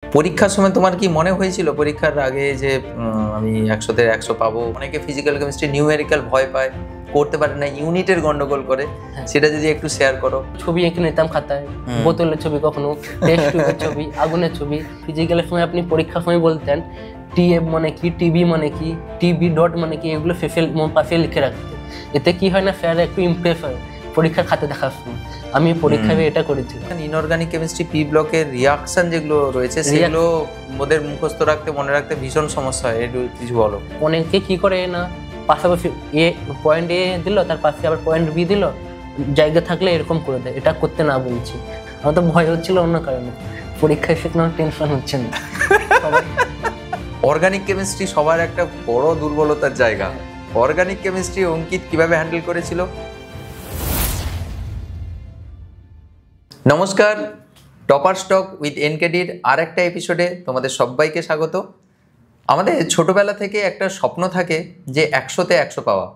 পরীক্ষার সময় তোমার কি মনে হয়েছিল পরীক্ষার আগে যে আমি 100-তে 100 পাবো? অনেকে ফিজিক্যাল কেমিস্ট্রি নিউমেরিক্যাল ভয় পায়, করতে পারে না, ইউনিটের গন্ডগোল করে, সেটা যদি একটু শেয়ার করো। ছবি এঁকে নিতাম খাতায়, বোতলের ছবি, কখনো টেস্ট টিউবের ছবি, আগুনের ছবি। ফিজিক্যালের সময় আপনি পরীক্ষার সময় বলতেন টিএফ মানে কি, টিবি মানে কি, টিবি ডট মানে কি, এগুলো পাশে লিখে রাখতে। এতে কি হয় না, স্যার একটু ইমপ্রেস হয় পরীক্ষার খাতে দেখার সময়। আমি পরীক্ষায় এটা করেছি। ইনঅর্গানিক কেমিস্ট্রি পি ব্লকের রিয়াকশন যেগুলো রয়েছে সেগুলো ওদের মুখস্থ রাখতে, মনে রাখতে ভীষণ সমস্যা হয়, একটু কিছু বলো। অনেকে কি করে না, পাশাপাশি এ পয়েন্ট এ দিল, তার পাশে আবার পয়েন্ট বি দিল, জায়গা থাকলে এরকম করে দেয়। এটা করতে না বলছি, আমার তো ভয় হচ্ছিল অন্য কারণে। পরীক্ষায় সে কোনো টেনশন হচ্ছে না। অর্গানিক কেমিস্ট্রি সবার একটা বড় দুর্বলতার জায়গা। অর্গানিক কেমিস্ট্রি অঙ্কিত কিভাবে হ্যান্ডেল করেছিল? নমস্কার, টপার স্টক উইথ এনকেডির আর একটা এপিসোডে তোমাদের সবাইকে স্বাগত। আমাদের ছোটবেলা থেকে একটা স্বপ্ন থাকে যে 100-তে 100 পাওয়া,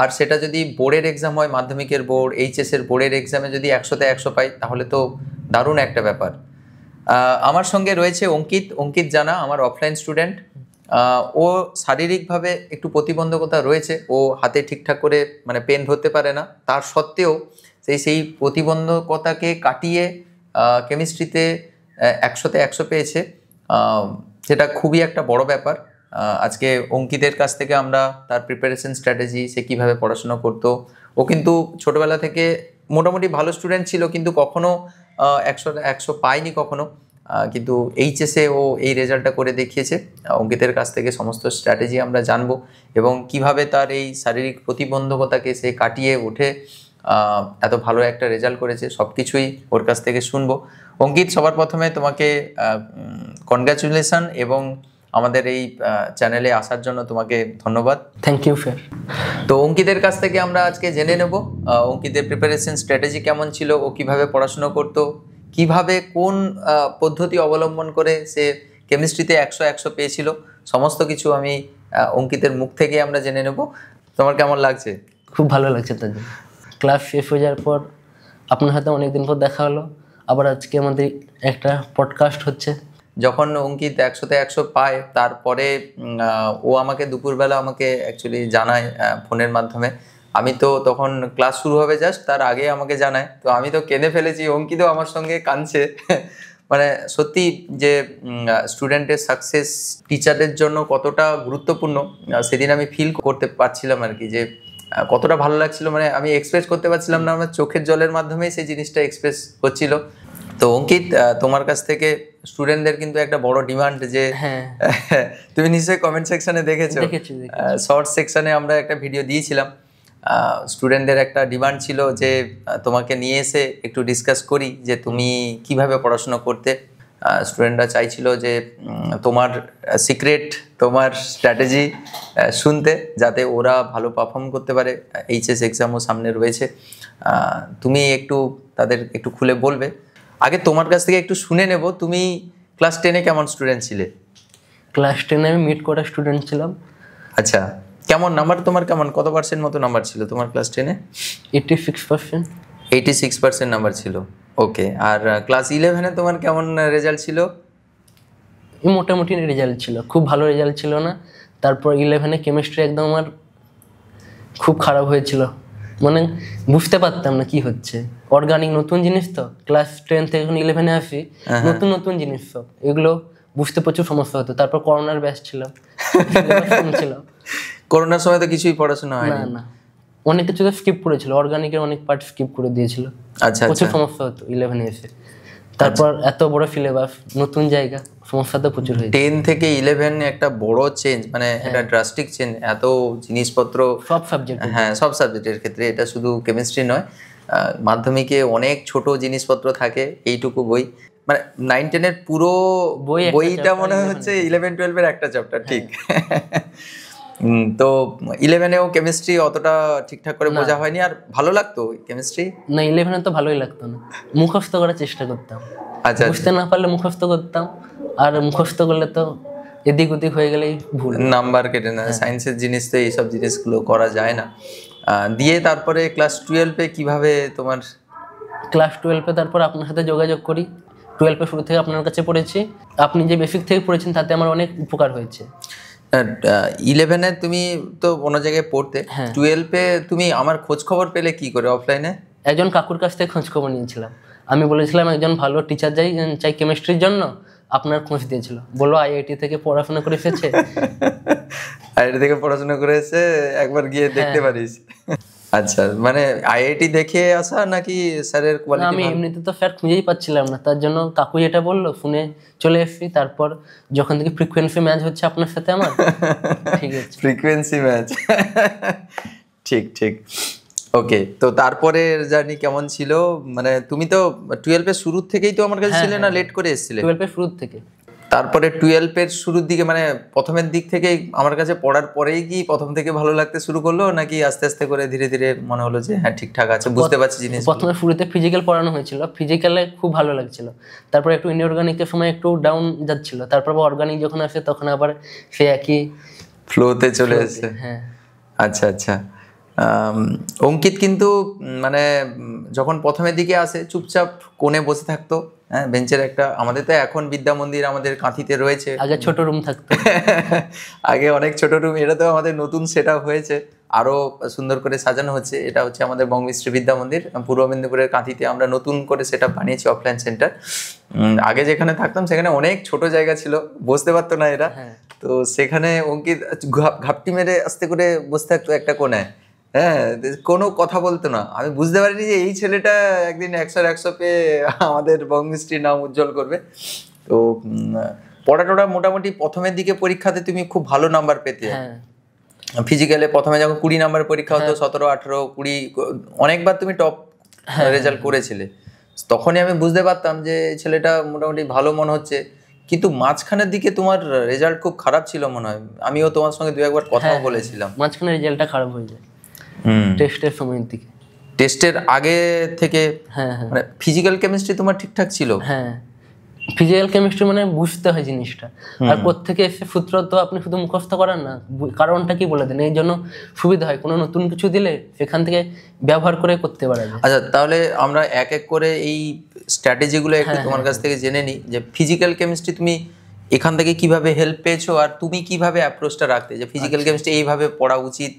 আর সেটা যদি বোর্ডের এক্সাম হয়, মাধ্যমিকের বোর্ড, এইচএসের বোর্ডের এক্সামে যদি 100-তে 100 পাই তাহলে তো দারুণ একটা ব্যাপার। আমার সঙ্গে রয়েছে অঙ্কিত জানা, আমার অফলাইন স্টুডেন্ট। ও শারীরিকভাবে একটু প্রতিবন্ধকতা রয়েছে, ও হাতে ঠিকঠাক করে মানে পেন ধরতে পারে না, তার সত্ত্বেও সেই প্রতিবন্ধকতাকে কাটিয়ে কেমিস্ট্রিতে 100-তে 100 পেয়েছে। সেটা খুবই একটা বড় ব্যাপার। আজকে অঙ্কিতের কাছ থেকে আমরা তার প্রিপারেশন স্ট্র্যাটেজি, সে কীভাবে পড়াশোনা করতো। ও কিন্তু ছোটোবেলা থেকে মোটামুটি ভালো স্টুডেন্ট ছিল, কিন্তু কখনো 100-তে 100 পায়নি কখনো, কিন্তু এইচএসে ও এই রেজাল্টটা করে দেখিয়েছে। অঙ্কিতের কাছ থেকে সমস্ত স্ট্র্যাটেজি আমরা জানবো এবং কিভাবে তার এই শারীরিক প্রতিবন্ধকতাকে সে কাটিয়ে উঠে এত ভালো একটা রেজাল্ট করেছে, সব কিছুই ওর কাছ থেকে শুনবো। অঙ্কিত, সবার প্রথমে তোমাকে কনগ্র্যাচুলেশন এবং আমাদের এই চ্যানেলে আসার জন্য তোমাকে ধন্যবাদ। Thank you sir. তো অঙ্কিতের কাছ থেকে আমরা আজকে জেনে নেব অঙ্কিতের প্রিপারেশন স্ট্র্যাটেজি কেমন ছিল, ও কিভাবে পড়াশোনা করতো, কিভাবে কোন পদ্ধতি অবলম্বন করে সে কেমিস্ট্রিতে 100-100 পেয়েছিল। সমস্ত কিছু আমি অঙ্কিতের মুখ থেকে আমরা জেনে নেব। তোমার কেমন লাগছে? খুব ভালো লাগছে। তার জন্য ক্লাস শেষ হয়ে যাওয়ার পর আপনার সাথে অনেকদিন পর দেখা হলো, আবার আজকে আমাদের একটা পডকাস্ট হচ্ছে। যখন অঙ্কিত 100-তে 100 পায়, তারপরে ও আমাকে দুপুরবেলা আমাকে অ্যাকচুয়ালি জানায় ফোনের মাধ্যমে। আমি তো তখন ক্লাস শুরু হবে জাস্ট, তার আগে আমাকে জানায়, তো আমি তো কেঁদে ফেলেছি, অঙ্কিতও আমার সঙ্গে কাঁদছে। মানে সত্যি যে স্টুডেন্টের সাকসেস টিচারের জন্য কতটা গুরুত্বপূর্ণ সেদিন আমি ফিল করতে পারছিলাম আর কি, যে কতটা ভালো লাগছিল। মানে আমি এক্সপ্রেস করতে পারছিলাম না, আমার চোখের জলের মাধ্যমে সেই জিনিসটা এক্সপ্রেস হচ্ছিল। তো অঙ্কিত, তোমার কাছ থেকে স্টুডেন্টদের কিন্তু একটা বড় ডিমান্ড যে তুমি নিশ্চয়ই কমেন্ট সেকশনে দেখেছো, শর্ট সেকশনে আমরা একটা ভিডিও দিয়েছিলাম। স্টুডেন্টদের একটা ডিমান্ড ছিল যে তোমাকে নিয়ে এসে একটু ডিসকাস করি যে তুমি কিভাবে পড়াশোনা করতে। স্টুডেন্টরা চাইছিল যে তোমার সিক্রেট, তোমার স্ট্র্যাটেজি শুনতে, যাতে ওরা ভালো পারফর্ম করতে পারে। এইচএস এক্সামও সামনে রয়েছে, তুমি একটু তাদের একটু খুলে বলবে। আগে তোমার কাছ থেকে একটু শুনে নেব, তুমি ক্লাস 10-এ কেমন স্টুডেন্ট ছিলে? ক্লাস 10-এ আমি মিড করা স্টুডেন্ট ছিলাম। আচ্ছা, কেমন নাম্বার তোমার, কেমন কত পার্সেন্ট মতো নাম্বার ছিল তোমার ক্লাস 10-এ? 86%। 86% নাম্বার ছিল, ওকে। আর ক্লাস 11-এ তোমার কেমন রেজাল্ট ছিল? মোটামুটি রেজাল্ট ছিল, খুব ভালো রেজাল্ট ছিল না। তারপর 11-এ কেমিস্ট্রি একদম আমার খুব খারাপ হয়েছিল, মানে বুঝতে পারতাম না কি হচ্ছে। অর্গানিক নতুন জিনিস তো, ক্লাস 10 থেকে যখন 11-এ আসি, নতুন জিনিস সব, এগুলো বুঝতে প্রচুর সমস্যা হতো। তারপর করোনার ব্যাচ ছিল, করোনার সময় তো কিছুই পড়াশোনা হয়নি। না, অনেক কিছু স্কিপ করেছিল, অর্গানিকের অনেক পার্ট স্কিপ করে দিয়েছিল। আচ্ছা, প্রচুর সমস্যা হতো 11-এ এসে। তারপর এত বড় সিলেবাস, নতুন জায়গা, সমস্যা তো প্রচুর হয়েছে। 10 থেকে 11 একটা বড় চেঞ্জ, মানে একটা ড্রাস্টিক চেঞ্জ, এত জিনিসপত্র সব সাবজেক্ট। হ্যাঁ, সব সাবজেক্টের ক্ষেত্রে, এটা শুধু কেমিস্ট্রি নয়। মাধ্যমিকে অনেক ছোট জিনিসপত্র থাকে, এইটুকু বই, মানে 9-10-এর পুরো বইটা মনে হচ্ছে 11-12-এর একটা চ্যাপ্টার, ঠিক। তো 11-এও কেমিস্ট্রি অতটা ঠিকঠাক করে বোঝা হয়নি। আর ভালো লাগতো কেমিস্ট্রি না? 11-এ তো ভালোই লাগতো না, মুখস্থ করার চেষ্টা করতাম। আচ্ছা, বুঝতে না পারলে মুখস্থ করতাম, আর মুখস্থ করলে তো এদিক ওদিক হয়ে গেলেই ভুল, নাম্বার কেটে না। সায়েন্সের জিনিস তো এইসব জিনিসগুলো করা যায় না। দিয়ে তারপরে ক্লাস 12-এ কিভাবে তোমার? ক্লাস 12-এ তারপর আপনার সাথে যোগাযোগ করি, 12-এ শুরু থেকে আপনার কাছে পড়েছি। আপনি যে বেসিক থেকে পড়েছেন তাতে আমার অনেক উপকার হয়েছে। 11-এ তুমি তো অন্য জায়গায় পড়তে, হ্যাঁ। 12-এ তুমি আমার খোঁজ খবর পেলে কি করে অফলাইনে? একজন কাকুর কাছ থেকে খোঁজ খবর নিয়েছিলাম। আমি বলেছিলাম একজন ভালো টিচার চাই কেমিস্ট্রির জন্য, আপনার খোঁজ দিয়েছিল, বললো আইআইটি থেকে পড়াশোনা করে এসেছে। আইআইটি থেকে পড়াশোনা করে এসে একবার গিয়ে দেখতে পারিস। আচ্ছা, মানে আইআইটি দেখে আসা নাকি স্যারের না, কোয়ালিটি? আমি এমনিতে তো স্যার খুঁজেই পাচ্ছিলাম না, তার জন্য কাকু যেটা বললো ফোনে চলে এসেছি। তারপর যখন থেকে ফ্রিকোয়েন্সি ম্যাচ হচ্ছে আপনার সাথে আমার, ঠিক আছে। ফ্রিকোয়েন্সি ম্যাচ, ঠিক ঠিক। ওকে, তো তারপরে জার্নি কেমন ছিল? মানে তুমি তো 12-এর শুরুর থেকেই তো আমার কাছে ছিলে না, লেট করে এসেছিলে? 12-এর শুরুর থেকে। তারপরে 12-এর শুরুর দিকে মানে প্রথমের দিক থেকেই আমার কাছে পড়ার পরেই কি প্রথম থেকে ভালো লাগতে শুরু করলো, নাকি আস্তে আস্তে করে ধীরে ধীরে মনে হলো যে হ্যাঁ ঠিকঠাক আছে, বুঝতে পারছি জিনিস? প্রথমে শুরুতে ফিজিক্যাল পড়ানো হয়েছিল, ফিজিক্যালে খুব ভালো লাগছিল। তারপর একটু ইনঅর্গানিকের সময় একটু ডাউন যাচ্ছিল, তারপর অর্গানিক যখন আসে তখন আবার সে একই ফ্লোতে চলে এসেছে। হ্যাঁ। আচ্ছা আচ্ছা। অঙ্কিত কিন্তু মানে যখন প্রথমের দিকে আসে চুপচাপ কোণে বসে থাকতো, হ্যাঁ, বেঞ্চের একটা, আমাদের তো এখন বিদ্যা মন্দির আমাদের কাঁথিতে রয়েছে, আগে ছোট রুম থাকতো। আগে অনেক ছোট রুম, এটা তো আমাদের নতুন সেট আপ হয়েছে, আরো সুন্দর করে সাজানো হচ্ছে। এটা হচ্ছে আমাদের বঙ্গমিশ্রী বিদ্যা মন্দির, পূর্ব মেদিনীপুরের কাঁথিতে আমরা নতুন করে সেট আপ বানিয়েছি, অফলাইন সেন্টার। আগে যেখানে থাকতাম সেখানে অনেক ছোট জায়গা ছিল, বসতে পারতো না এরা, তো সেখানে অঙ্কিত ঘাপটি মেরে আস্তে করে বসে থাকতো একটা কোণায়, হ্যাঁ, কোনো কথা বলতো না। আমি বুঝতে পারিনি যে এই ছেলেটা একদিন 100 পেয়ে আমাদের বঙ্গমিস্ত্রির নাম উজ্জ্বল করবে। তো পড়াটা মোটামুটি প্রথমের দিকে পরীক্ষাতে তুমি খুব ভালো নাম্বার পেতে। ফিজিক্যালে প্রথমে যখন 20 নাম্বার পরীক্ষা হতো, 17, 18, 20 অনেকবার তুমি টপ রেজাল্ট করেছিলে, তখনই আমি বুঝতে পারতাম যে ছেলেটা মোটামুটি ভালো মনে হচ্ছে। কিন্তু মাঝখানের দিকে তোমার রেজাল্ট খুব খারাপ ছিল মনে হয়, আমিও তোমার সঙ্গে 2-1 কথাও বলেছিলাম। মাঝখানে রেজাল্টটা খারাপ হয়ে যায় টেস্টের সময়ের দিকে। টেস্টের আগে থেকে মানে ফিজিক্যাল কেমিস্ট্রি তোমার ঠিকঠাক ছিল? হ্যাঁ, ফিজিক্যাল কেমিস্ট্রি মানে বুঝতে হয় জিনিসটা, আর কোত্থেকে এসে সূত্র তো আপনি শুধু মুখস্থ করেন না, কারণটা কি বলে দেন, এই জন্য সুবিধা হয় কোনো নতুন কিছু দিলে সেখান থেকে ব্যবহার করে করতে পারা যায়। আচ্ছা, তাহলে আমরা এক এক করে এই স্ট্র্যাটেজিগুলো একটু তোমার কাছ থেকে জেনে নিই, যে ফিজিক্যাল কেমিস্ট্রি তুমি এখান থেকে কিভাবে হেল্প পেয়েছো, আর তুমি কিভাবে অ্যাপ্রোচটা রাখতে, যে ফিজিক্যাল কেমিস্ট্রি এইভাবে পড়া উচিত,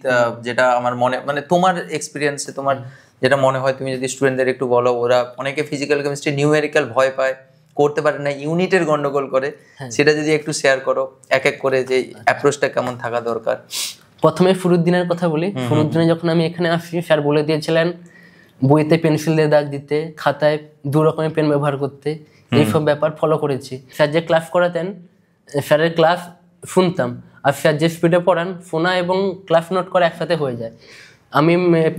যেটা আমার মনে, মানে তোমার এক্সপিরিয়েন্সে তোমার যেটা মনে হয়, তুমি যদি স্টুডেন্টদের একটু বলো, ওরা অনেকে ফিজিক্যাল কেমিস্ট্রি নিউমেরিক্যাল ভয় পায়, করতে পারে না, ইউনিটের গন্ডগোল করে, সেটা যদি একটু শেয়ার করো এক এক করে, যে অ্যাপ্রোচটা কেমন থাকা দরকার। প্রথমে শুরুর দিনের কথা বলি। শুরুর দিনে যখন আমি এখানে আসি, স্যার বলে দিয়েছিলেন বইতে পেন্সিল দিয়ে দাগ দিতে, খাতায় 2 রকমের পেন ব্যবহার করতে, এইসব ব্যাপার ফলো করেছি। স্যার যে ক্লাস করাতেন, স্যারের ক্লাস শুনতাম, আর স্যার যে স্পিডে পড়ান, শোনা এবং ক্লাস নোট করা একসাথে হয়ে যায়। আমি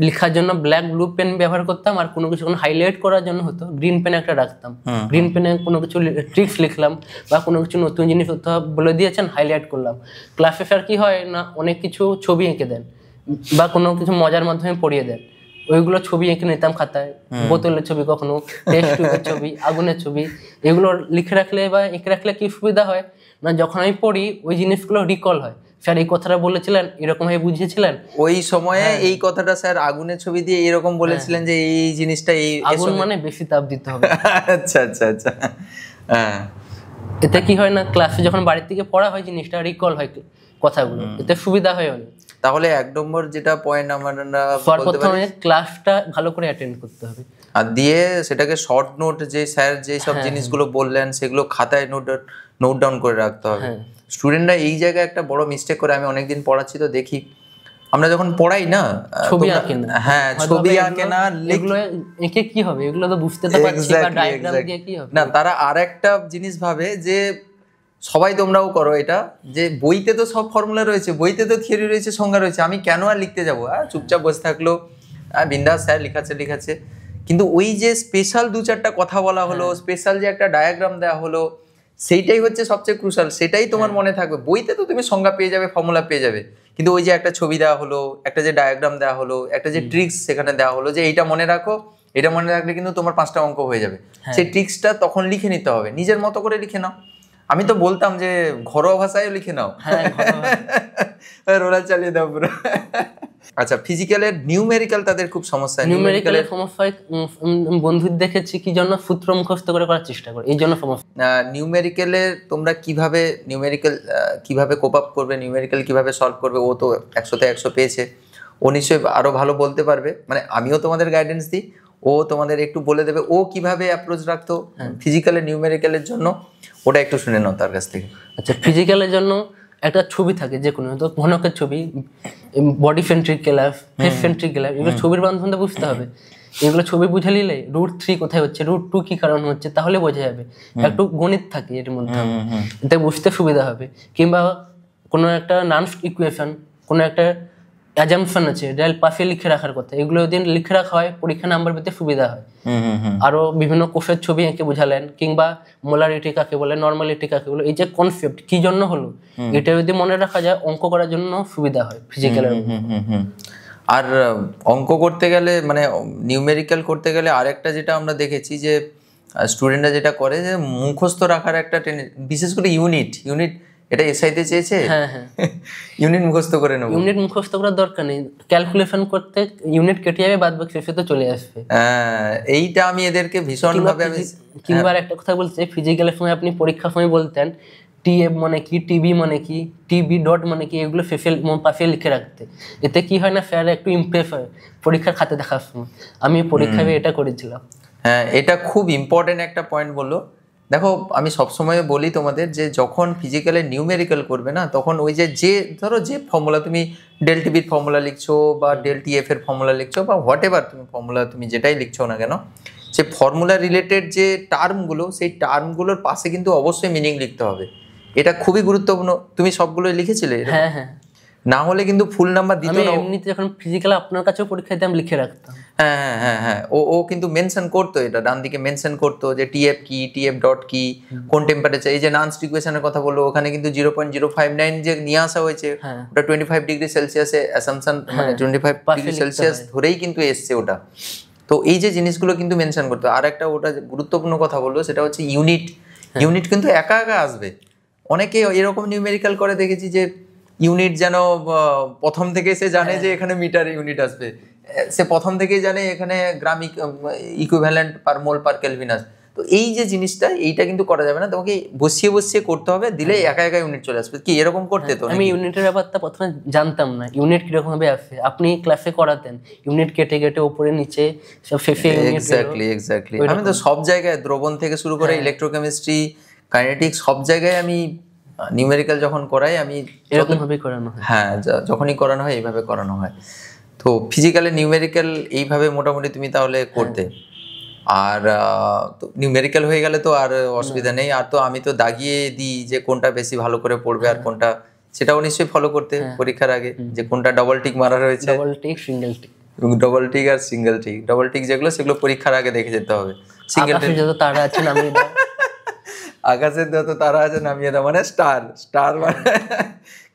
লেখার জন্য ব্ল্যাক ব্লু পেন ব্যবহার করতাম, আর কোনো কিছু হাইলাইট করার জন্য হতো গ্রিন পেন একটা রাখতাম। গ্রিন পেনে কোনো কিছু ট্রিক্স লিখলাম, বা কোনো কিছু নতুন জিনিস বলে দিয়েছেন, হাইলাইট করলাম। ক্লাসে স্যার কি হয় না, অনেক কিছু ছবি এঁকে দেন, বা কোনো কিছু মজার মাধ্যমে পড়িয়ে দেন, ওইগুলো ছবি এঁকে নিতাম খাতায়, বোতলের ছবি, কখনো টেস্ট টিউবের ছবি, আগুনের ছবি। এগুলো লিখে রাখলে বা এঁকে রাখলে কি সুবিধা হয় না, যখন আমি পড়ি ওই জিনিসগুলো রিকল হয়, স্যার এই কথাটা বলেছিলেন, এরকম ভাবে বুঝিয়েছিলেন ওই সময়ে এই কথাটা স্যার আগুনের ছবি দিয়ে এরকম বলেছিলেন, যে এই জিনিসটা, এই আগুন মানে বেশি তাপ দিতে হবে। আচ্ছা আচ্ছা আচ্ছা, হ্যাঁ। এতে কি হয় না, ক্লাসে যখন বাড়ির থেকে পড়া হয় জিনিসটা রিকল হয় কথাগুলো, এতে সুবিধা হয় অনেক। তাহলে 1 নম্বর যেটা পয়েন্ট আমরা প্রথমে ক্লাসটা ভালো করে অ্যাটেন্ড করতে হবে, আর দিয়ে সেটাকে শর্ট নোট, যে স্যার যে সব জিনিসগুলো বললেন সেগুলো খাতায় নোট ডাউন করে রাখতে হবে। স্টুডেন্টরা এই জায়গায় একটা বড় মিস্টেক করে, আমি অনেকদিন পড়াচ্ছি তো দেখি, আমরা যখন পড়াই না, ছবি আঁকে না, হ্যাঁ ছবি আঁকে না, এগুলো এঁকে কি হবে, এগুলো তো বুঝতে তো পারছি, বা ডায়াগ্রাম দিয়ে কি হবে না। তারা আরেকটা জিনিস ভাবে, যে সবাই তোমরাও করো এটা, যে বইতে তো সব ফর্মুলা রয়েছে, বইতে তো থিওরি রয়েছে, সংজ্ঞা রয়েছে, আমি কেন আর লিখতে যাবো, চুপচাপ বসে থাকলো, বিন্দাস স্যার লিখাচ্ছে। কিন্তু ওই যে স্পেশাল 2-4টা কথা বলা হলো, স্পেশাল যে একটা ডায়াগ্রাম দেওয়া হলো, সেইটাই হচ্ছে সবচেয়ে ক্রুশাল, সেটাই তোমার মনে থাকবে। বইতে তো তুমি সংজ্ঞা পেয়ে যাবে, ফর্মুলা পেয়ে যাবে, কিন্তু ওই যে একটা ছবি দেওয়া হলো, একটা যে ডায়াগ্রাম দেওয়া হলো, একটা যে ট্রিক্স সেখানে দেওয়া হলো, যে এইটা মনে রাখো, এটা মনে রাখলে কিন্তু তোমার 5টা অঙ্ক হয়ে যাবে, সেই ট্রিক্সটা তখন লিখে নিতে হবে, নিজের মতো করে লিখে নাও। আমি তো বলতাম যে ঘরোয়া ভাষায় লিখে নাও, হ্যাঁ রোলার চালিয়ে দাও পুরো। আচ্ছা, ফিজিক্যালের নিউমেরিক্যাল তাদের খুব সমস্যা। নিউমেরিক্যালের সমস্যা বন্ধুদের দেখেছি কি জন্য সূত্র মুখস্থ করে করার চেষ্টা করে, এই জন্য সমস্যা। নিউমেরিক্যালের তোমরা কিভাবে নিউমেরিক্যাল কিভাবে কোপ আপ করবে, নিউমেরিক্যাল কিভাবে সলভ করবে? ও তো 100-তে 100 পেয়েছে, ও নিশ্চয়ই আরো ভালো বলতে পারবে। মানে আমিও তোমাদের গাইডেন্স দিই, ও তোমাদের একটু বলে দেবে ও কিভাবে অ্যাপ্রোচ রাখতো ফিজিক্যালের নিউমেরিক্যালের জন্য, ওটা একটু শুনে নাও তার কাছ থেকে। আচ্ছা, ফিজিক্যালের জন্য একটা ছবি থাকে, যে কোনো তো ঘনকের ছবি, বডি ভেন্ট্রিকুলার, ফেস ভেন্ট্রিকুলার, এগুলো ছবির মাধ্যমে বুঝতে হবে। এগুলো ছবি বুঝে নিলে √3 কোথায় হচ্ছে, √2 কি কারণ হচ্ছে, তাহলে বোঝা যাবে। একটু গণিত থাকে এর মধ্যে, এতে বুঝতে সুবিধা হবে। কিংবা কোনো একটা নান ইকুয়েশন, কোনো একটা অ্যাজাম্পশন আছে, ডেল পাশে লিখে রাখার কথা, এগুলো যদি লিখে রাখা হয় পরীক্ষা নাম্বার পেতে সুবিধা হয়। আরো বিভিন্ন কোষের ছবি এঁকে বোঝালেন, কিংবা মোলারিটি কাকে বলে, নর্মালিটি কাকে বলে, এই যে কনসেপ্ট কি জন্য হলো, এটা যদি মনে রাখা যায় অঙ্ক করার জন্য সুবিধা হয় ফিজিক্যালের। আর অঙ্ক করতে গেলে মানে নিউমেরিক্যাল করতে গেলে আরেকটা যেটা আমরা দেখেছি যে স্টুডেন্টরা যেটা করে যে মুখস্থ রাখার একটা বিশেষ করে ইউনিট এটা এসআইতে চেয়েছে, হ্যাঁ হ্যাঁ ইউনিট মুখস্থ করে নেবো। ইউনিট মুখস্থ করার দরকার নেই, ক্যালকুলেশন করতে ইউনিট কেটে যাবে, বাদ বাকি শেষে তো চলে আসবে। এইটা আমি এদেরকে ভীষণ ভাবে কিংবা একটা কথা বলতে, ফিজিক্যালের সময় আপনি পরীক্ষার সময় বলতেন টিএফ মানে কি, টিবি মানে কি, টিবি ডট মানে কি, এগুলো পাশে লিখে রাখতে। এতে কি হয় না, স্যার একটু ইমপ্রেস হয় পরীক্ষার খাতে দেখার সময়। আমি পরীক্ষায় এটা করেছিলাম। হ্যাঁ, এটা খুব ইম্পর্টেন্ট একটা পয়েন্ট বললো। দেখো, আমি সবসময় বলি তোমাদের যে যখন ফিজিক্যালে নিউমেরিক্যাল করবে না, তখন ওই যে ধরো যে ফর্মুলা তুমি ডেল টিবির ফর্মুলা লিখছো বা ডেল টিএফ এর ফর্মুলা লিখছো বা হোয়াট এভার তুমি ফর্মুলা তুমি যেটাই লিখছো না কেন, সে ফর্মুলা রিলেটেড যে টার্মগুলো, সেই টার্মগুলোর পাশে কিন্তু অবশ্যই মিনিং লিখতে হবে। এটা খুবই গুরুত্বপূর্ণ। তুমি সবগুলোই লিখেছিলে? হ্যাঁ হ্যাঁ, না হলে কিন্তু ফুল নাম্বার দিত না। এমনিতে যখন ফিজিক্যাল আপনার কাছেও পরীক্ষা দিতাম লিখে রাখতাম। হ্যাঁ হ্যাঁ হ্যাঁ, ও কিন্তু মেনশন করতো, এটা ডান দিকে মেনশন করতো যে টিএফ কি, টিএফ ডট কি, কোন টেম্পারেচার। এই যে নান্স ইকুয়েশনের কথা বললো, ওখানে কিন্তু 0.059 যে নিয়ে আসা হয়েছে, ওটা 25 ডিগ্রি সেলসিয়াসে অ্যাসাম্পশন, মানে 25 ডিগ্রি সেলসিয়াস ধরেই কিন্তু এসছে ওটা। তো এই যে জিনিসগুলো কিন্তু মেনশন করতো। আর একটা ওটা গুরুত্বপূর্ণ কথা বললো, সেটা হচ্ছে ইউনিট কিন্তু একা একা আসবে। অনেকে এরকম নিউমেরিক্যাল করে দেখেছি যে ইউনিট যেন প্রথম থেকে সে জানে যে এখানে মিটার ইউনিট আসবে, সে প্রথম থেকেই জানে এখানে গ্রাম ইকুইভ্যালেন্ট পার মোল পার কেলভিন আসবে। তো এই যে জিনিসটা, এইটা কিন্তু করা যাবে না, তোমাকে বসিয়ে করতে হবে, দিলে একা একা ইউনিট চলে আসবে। কি এরকম করতে? তো আমি ইউনিটের ব্যাপারটা প্রথমে জানতাম না, ইউনিট কিরকম ভাবে আসে। আপনি ক্লাসে করাতেন ইউনিট কেটে কেটে উপরে নিচে সব শেষে ইউনিট। এক্স্যাক্টলি। আমি তো সব জায়গায় দ্রবণ থেকে শুরু করে ইলেকট্রোকেমিস্ট্রি, কাইনেটিক্স, সব জায়গায় আমি নিউমেরিক্যাল যখন করাই আমি এরকম ভাবে করানো হয়। হ্যাঁ, যখনই করানো হয় এইভাবে করানো হয়। তো ফিজিক্যালে নিউমেরিক্যাল এইভাবে মোটামুটি তুমি তাহলে করতে। আর নিউমেরিক্যাল হয়ে গেলে তো আর অসুবিধা নেই। আর তো আমি তো দাগিয়ে দিই যে কোনটা বেশি ভালো করে পড়বে আর কোনটা, সেটাও নিশ্চয়ই ফলো করতে পরীক্ষার আগে, যে কোনটা ডবল টিক মারা রয়েছে, double tick, single tick, double tick আর সিঙ্গেল টিক। ডবল টিক যেগুলো, সেগুলো পরীক্ষার আগে দেখে যেতে হবে। সিঙ্গেল টিক যত তারা আছে নামিয়ে দাও, আকাশের যত তারা আছে নামিয়ে দাও, মানে স্টার মানে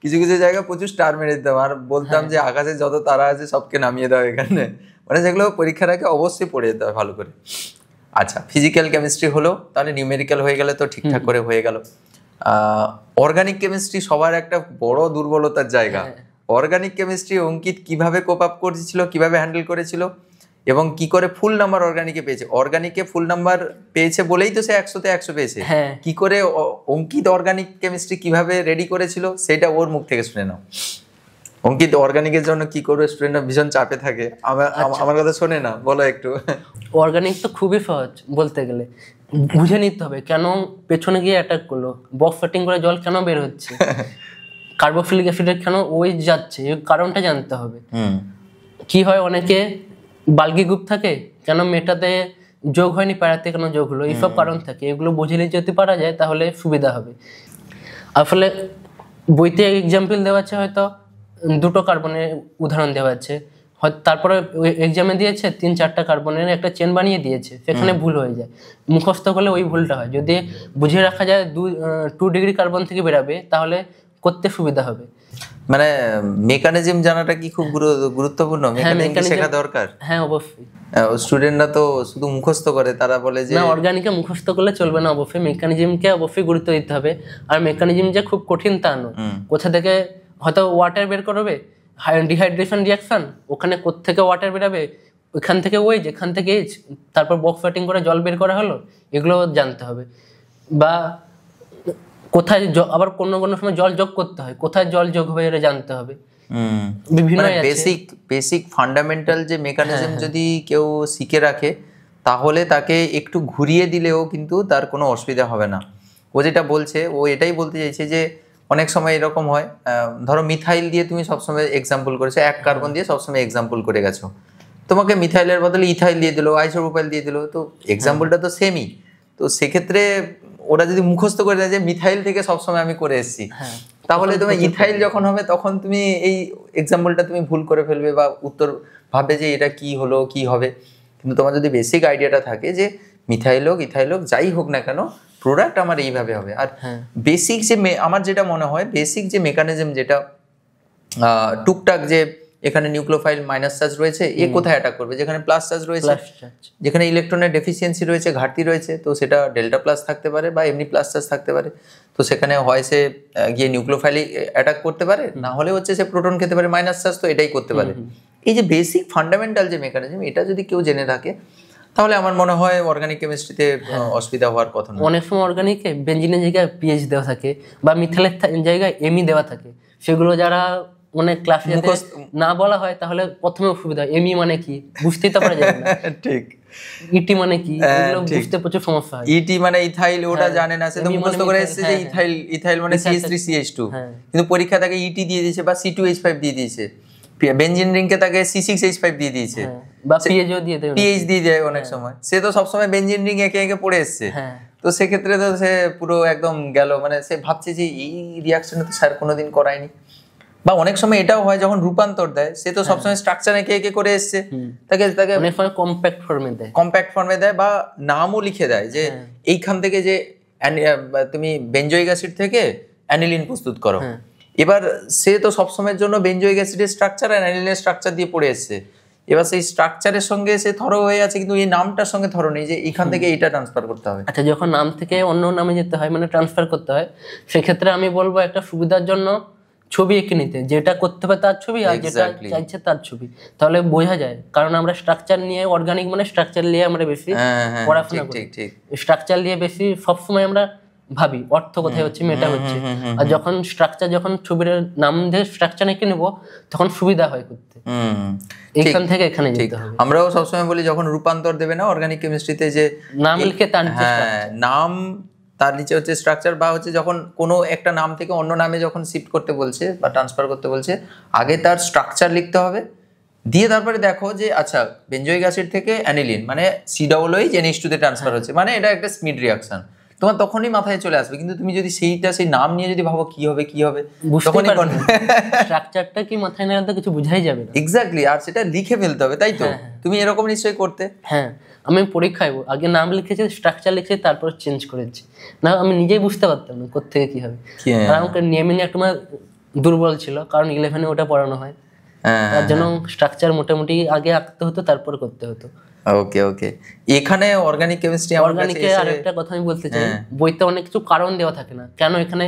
কিছু জায়গায় প্রচুর স্টার মেরে দিতাম আর বলতাম যে আকাশের যত তারা আছে সবকে নামিয়ে দাও এখানে, মানে যেগুলো পরীক্ষার আগে অবশ্যই পড়ে যেতে হয় ভালো করে। আচ্ছা, ফিজিক্যাল কেমিস্ট্রি হলো, তাহলে নিউমেরিক্যাল হয়ে গেলে তো ঠিকঠাক করে হয়ে গেল। অর্গানিক কেমিস্ট্রি সবার একটা বড় দুর্বলতার জায়গা। অর্গানিক কেমিস্ট্রি অঙ্কিত কিভাবে কোপ আপ করেছিল, কিভাবে হ্যান্ডেল করেছিল এবং কি করে ফুল নাম্বার অর্গানিকে পেয়েছে। অর্গানিকে ফুল নাম্বার পেয়েছে বলেই তো সে 100-তে 100 পেয়েছে। কি করে অঙ্কিত অর্গানিক কেমিস্ট্রি কিভাবে রেডি করেছিল, সেটা ওর মুখ থেকে শুনে নাও। অঙ্কিত অর্গানিকের জন্য কি করবে, স্টুডেন্টরা ভীষণ চাপে থাকে। আমার কথা শোনে না, বলো একটু। অর্গানিক তো খুবই সহজ বলতে গেলে, বুঝে নিতে হবে কেন পেছনে গিয়ে অ্যাটাক করলো, বক্স ফাটিং করে জল কেন বের হচ্ছে, কার্বোফিলিক অ্যাসিডের কেন ওই যাচ্ছে, এই কারণটা জানতে হবে। কি হয়, অনেকে বাল্কি গ্রুপ থাকে, কেন মেটাতে যোগ হয়নি, প্যারাতে কেন যোগ হলো, এইসব কারণ থাকে। এগুলো বুঝে নিয়ে যদি পারা যায় তাহলে সুবিধা হবে। আসলে বইতে এক্সাম্পল দেওয়া আছে, হয়তো 2টো কার্বনের উদাহরণ দেওয়া আছে, তারপরে এক্সামে দিয়েছে 3-4টা কার্বনের একটা চেন বানিয়ে দিয়েছে, সেখানে ভুল হয়ে যায়। মুখস্থ করলে ওই ভুলটা হয়। যদি বুঝে রাখা যায় 2 ডিগ্রি কার্বন থেকে বেরাবে, তাহলে করতে সুবিধা হবে। মানে মেকানিজম জানাটা কি খুব গুরুত্বপূর্ণ? মেকানিজম কি শেখা দরকার? হ্যাঁ অবশ্যই। স্টুডেন্টরা তো শুধু মুখস্থ করে, তারা বলে যে না, অর্গানিকে মুখস্থ করলে চলবে না, অবশ্যই মেকানিজমকে অবশ্যই গুরুত্ব দিতে হবে। আর মেকানিজম যে খুব কঠিন তা নয়। কোথা থেকে হয়তো ওয়াটার বের করবে, ডিহাইড্রেশন রিয়াকশন, ওখানে কোত্থেকে ওয়াটার বেরাবে, ওইখান থেকে ওই যেখান থেকে এইচ, তারপর বক্স ফ্যাটিং করে জল বের করা হলো, এগুলো জানতে হবে। বা কোথায় আবার কোনো কোনো সময় জল যোগ করতে হয়, কোথায় জল যোগ হবে এটা জানতে হবে। বিভিন্ন বেসিক ফান্ডামেন্টাল যে মেকানিজম যদি কেউ শিখে রাখে, তাহলে তাকে একটু ঘুরিয়ে দিলেও কিন্তু তার কোনো অসুবিধা হবে না। ও যেটা বলছে, ও এটাই বলতে চাইছে যে অনেক সময় এরকম হয়, ধরো মিথাইল দিয়ে তুমি সবসময় এক্সাম্পল করেছো, এক কার্বন দিয়ে সবসময় এক্সাম্পল করে গেছো, তোমাকে মিথাইলের বদলে ইথাইল দিয়ে দিলো, আইসোপ্রোপাইল দিয়ে দিলো, তো এক্সাম্পলটা তো সেমই। তো সেক্ষেত্রে ওরা যদি মুখস্থ করে দেয় যে মিথাইল থেকে সবসময় আমি করে এসেছি, তাহলে তোমার ইথাইল যখন হবে তখন তুমি এই এক্সাম্পলটা তুমি ভুল করে ফেলবে, বা উত্তর ভাববে যে এটা কি হলো, কি হবে। কিন্তু তোমার যদি বেসিক আইডিয়াটা থাকে যে মিথাইল হোক ইথাইল হোক যাই হোক না কেন, প্রোডাক্ট আমার এইভাবে হবে। আর বেসিক যে আমার যেটা মনে হয়, বেসিক যে মেকানিজম, যেটা টুকটাক, যে এখানে নিউক্লিওফাইল মাইনাস চার্জ রয়েছে, এ কোথায় অ্যাটাক করবে, যেখানে প্লাস চার্জ রয়েছে, যেখানে ইলেকট্রনের ডেফিসিয়েন্সি রয়েছে, ঘাটতি রয়েছে, তো সেটা ডেল্টা প্লাস থাকতে পারে বা এমনি প্লাস চার্জ থাকতে পারে। তো সেখানে হয় সে গিয়ে নিউক্লিওফাইল অ্যাটাক করতে পারে, না হলে হচ্ছে সে প্রোটন খেতে পারে মাইনাস চার্জ, তো এটাই করতে পারে। এই যে বেসিক ফান্ডামেন্টাল যে মেকানিজম, এটা যদি কেউ জেনে থাকে, তাহলে আমার মনে হয় অর্গানিক কেমিস্ট্রিতে অসুবিধা হওয়ার কথা নয়। অনেক সময় অর্গানিকে বেঞ্জিনের জায়গায় পিএইচ দেওয়া থাকে, বা মিথাইলের জায়গায় এমই দেওয়া থাকে। সেগুলো যারা অনেক ক্লাসে না বলা হয়, তাহলে প্রথমে অসুবিধা হয়। এমই মানে কি বুঝতেই তো পারা যায় না। ঠিক। ইটি মানে কি, এগুলো বুঝতে প্রচুর সমস্যা হয়। ইটি মানে ইথাইল, ওটা জানে না, সে তো মুখস্থ করে এসেছে যে ইথাইল মানে CH3CH2, কিন্তু পরীক্ষা তাকে ইটি দিয়ে দিয়েছে বা C2H5 দিয়ে দিয়েছে, বেনজিন রিংকে তাকে C6H5 দিয়ে দিয়েছে, বা পিএইচও দিয়ে দেয়, পিএইচ দিয়ে দেয় অনেক সময়। সে তো সবসময় বেনজিন রিং একে একে পড়ে এসছে, তো সেক্ষেত্রে তো সে পুরো একদম গেল, মানে সে ভাবছে যে এই রিয়াকশন তো স্যার কোনোদিন করায়নি। বা অনেক সময় এটাও হয়, যখন রূপান্তর দেয়, সে তো সবসময় স্ট্রাকচার একে একে করে এসছে, তাকে কম্প্যাক্ট ফর্মে দেয়, বা নামও লিখে দেয় যে এইখান থেকে যে তুমি বেনজোইক অ্যাসিড থেকে অ্যানিলিন প্রস্তুত করো। এবার সে তো সবসময়ের জন্য বেনজোইক অ্যাসিডের স্ট্রাকচার আর অ্যানিলিনের স্ট্রাকচার দিয়ে পড়ে এসছে। এবার সেই স্ট্রাকচারের সঙ্গে সে থরো হয়ে আছে, কিন্তু এই নামটার সঙ্গে থরো নেই যে এইখান থেকে এইটা ট্রান্সফার করতে হবে। আচ্ছা, যখন নাম থেকে অন্য নামে যেতে হয়, মানে ট্রান্সফার করতে হয়, সেক্ষেত্রে আমি বলবো একটা সুবিধার জন্য ছবি এঁকে নিতে, যেটা করতে হবে তার ছবি, আর যেটা চাইছে তার ছবি, তাহলে বোঝা যায়। কারণ আমরা স্ট্রাকচার নিয়ে, অর্গানিক মানে স্ট্রাকচার নিয়ে আমরা বেশি পড়াশোনা করি, স্ট্রাকচার নিয়ে বেশি সবসময় আমরা ভাবি অর্থ কোথায় হচ্ছে, মেটা হচ্ছে। আর যখন স্ট্রাকচার, যখন ছবির নাম দিয়ে স্ট্রাকচার এঁকে নেবো, তখন সুবিধা হয় করতে। এখান থেকে এখানে যেতে হবে। আমরাও সবসময় বলি, যখন রূপান্তর দেবে না অর্গানিক কেমিস্ট্রিতে, যে নাম লিখে তার নাম, তার নিচে হচ্ছে স্ট্রাকচার, বা হচ্ছে যখন কোনো একটা নাম থেকে অন্য নামে যখন শিফট করতে বলছে বা ট্রান্সফার করতে বলছে, আগে তার স্ট্রাকচার লিখতে হবে, দিয়ে তারপরে দেখো যে আচ্ছা বেনজোইক অ্যাসিড থেকে অ্যানিলিন মানে COOH NH2 তে ট্রান্সফার হচ্ছে, মানে এটা একটা স্মিড রিয়াকশন, তোমার তখনই মাথায় চলে আসবে। কিন্তু তুমি যদি সেই নাম নিয়ে যদি ভাবো কি হবে তখনই স্ট্রাকচারটা কি মাথায় না তো কিছু বুঝাই যাবে না। এক্স্যাক্টলি, আর সেটা লিখে ফেলতে হবে, তাই তো? তুমি এরকম নিশ্চয়ই করতে। হ্যাঁ, আমি পরীক্ষায় আগে নাম লিখেছি, স্ট্রাকচার লিখেছি, তারপর চেঞ্জ করেছি, না আমি নিজেই বুঝতে পারতাম না কোত্থেকে কি হবে। আর আমাকে নেমিং একটু দুর্বল ছিল, কারণ 11-এ ওটা পড়ানো হয়, তার জন্য স্ট্রাকচার মোটামুটি আগে আঁকতে হতো, তারপর করতে হতো। ওকে। এখানে অর্গানিক কেমিস্ট্রি, অর্গানিকে আরেকটা কথা আমি বলতে চাই, বইতে অনেক কিছু কারণ দেওয়া থাকে না, কেন এখানে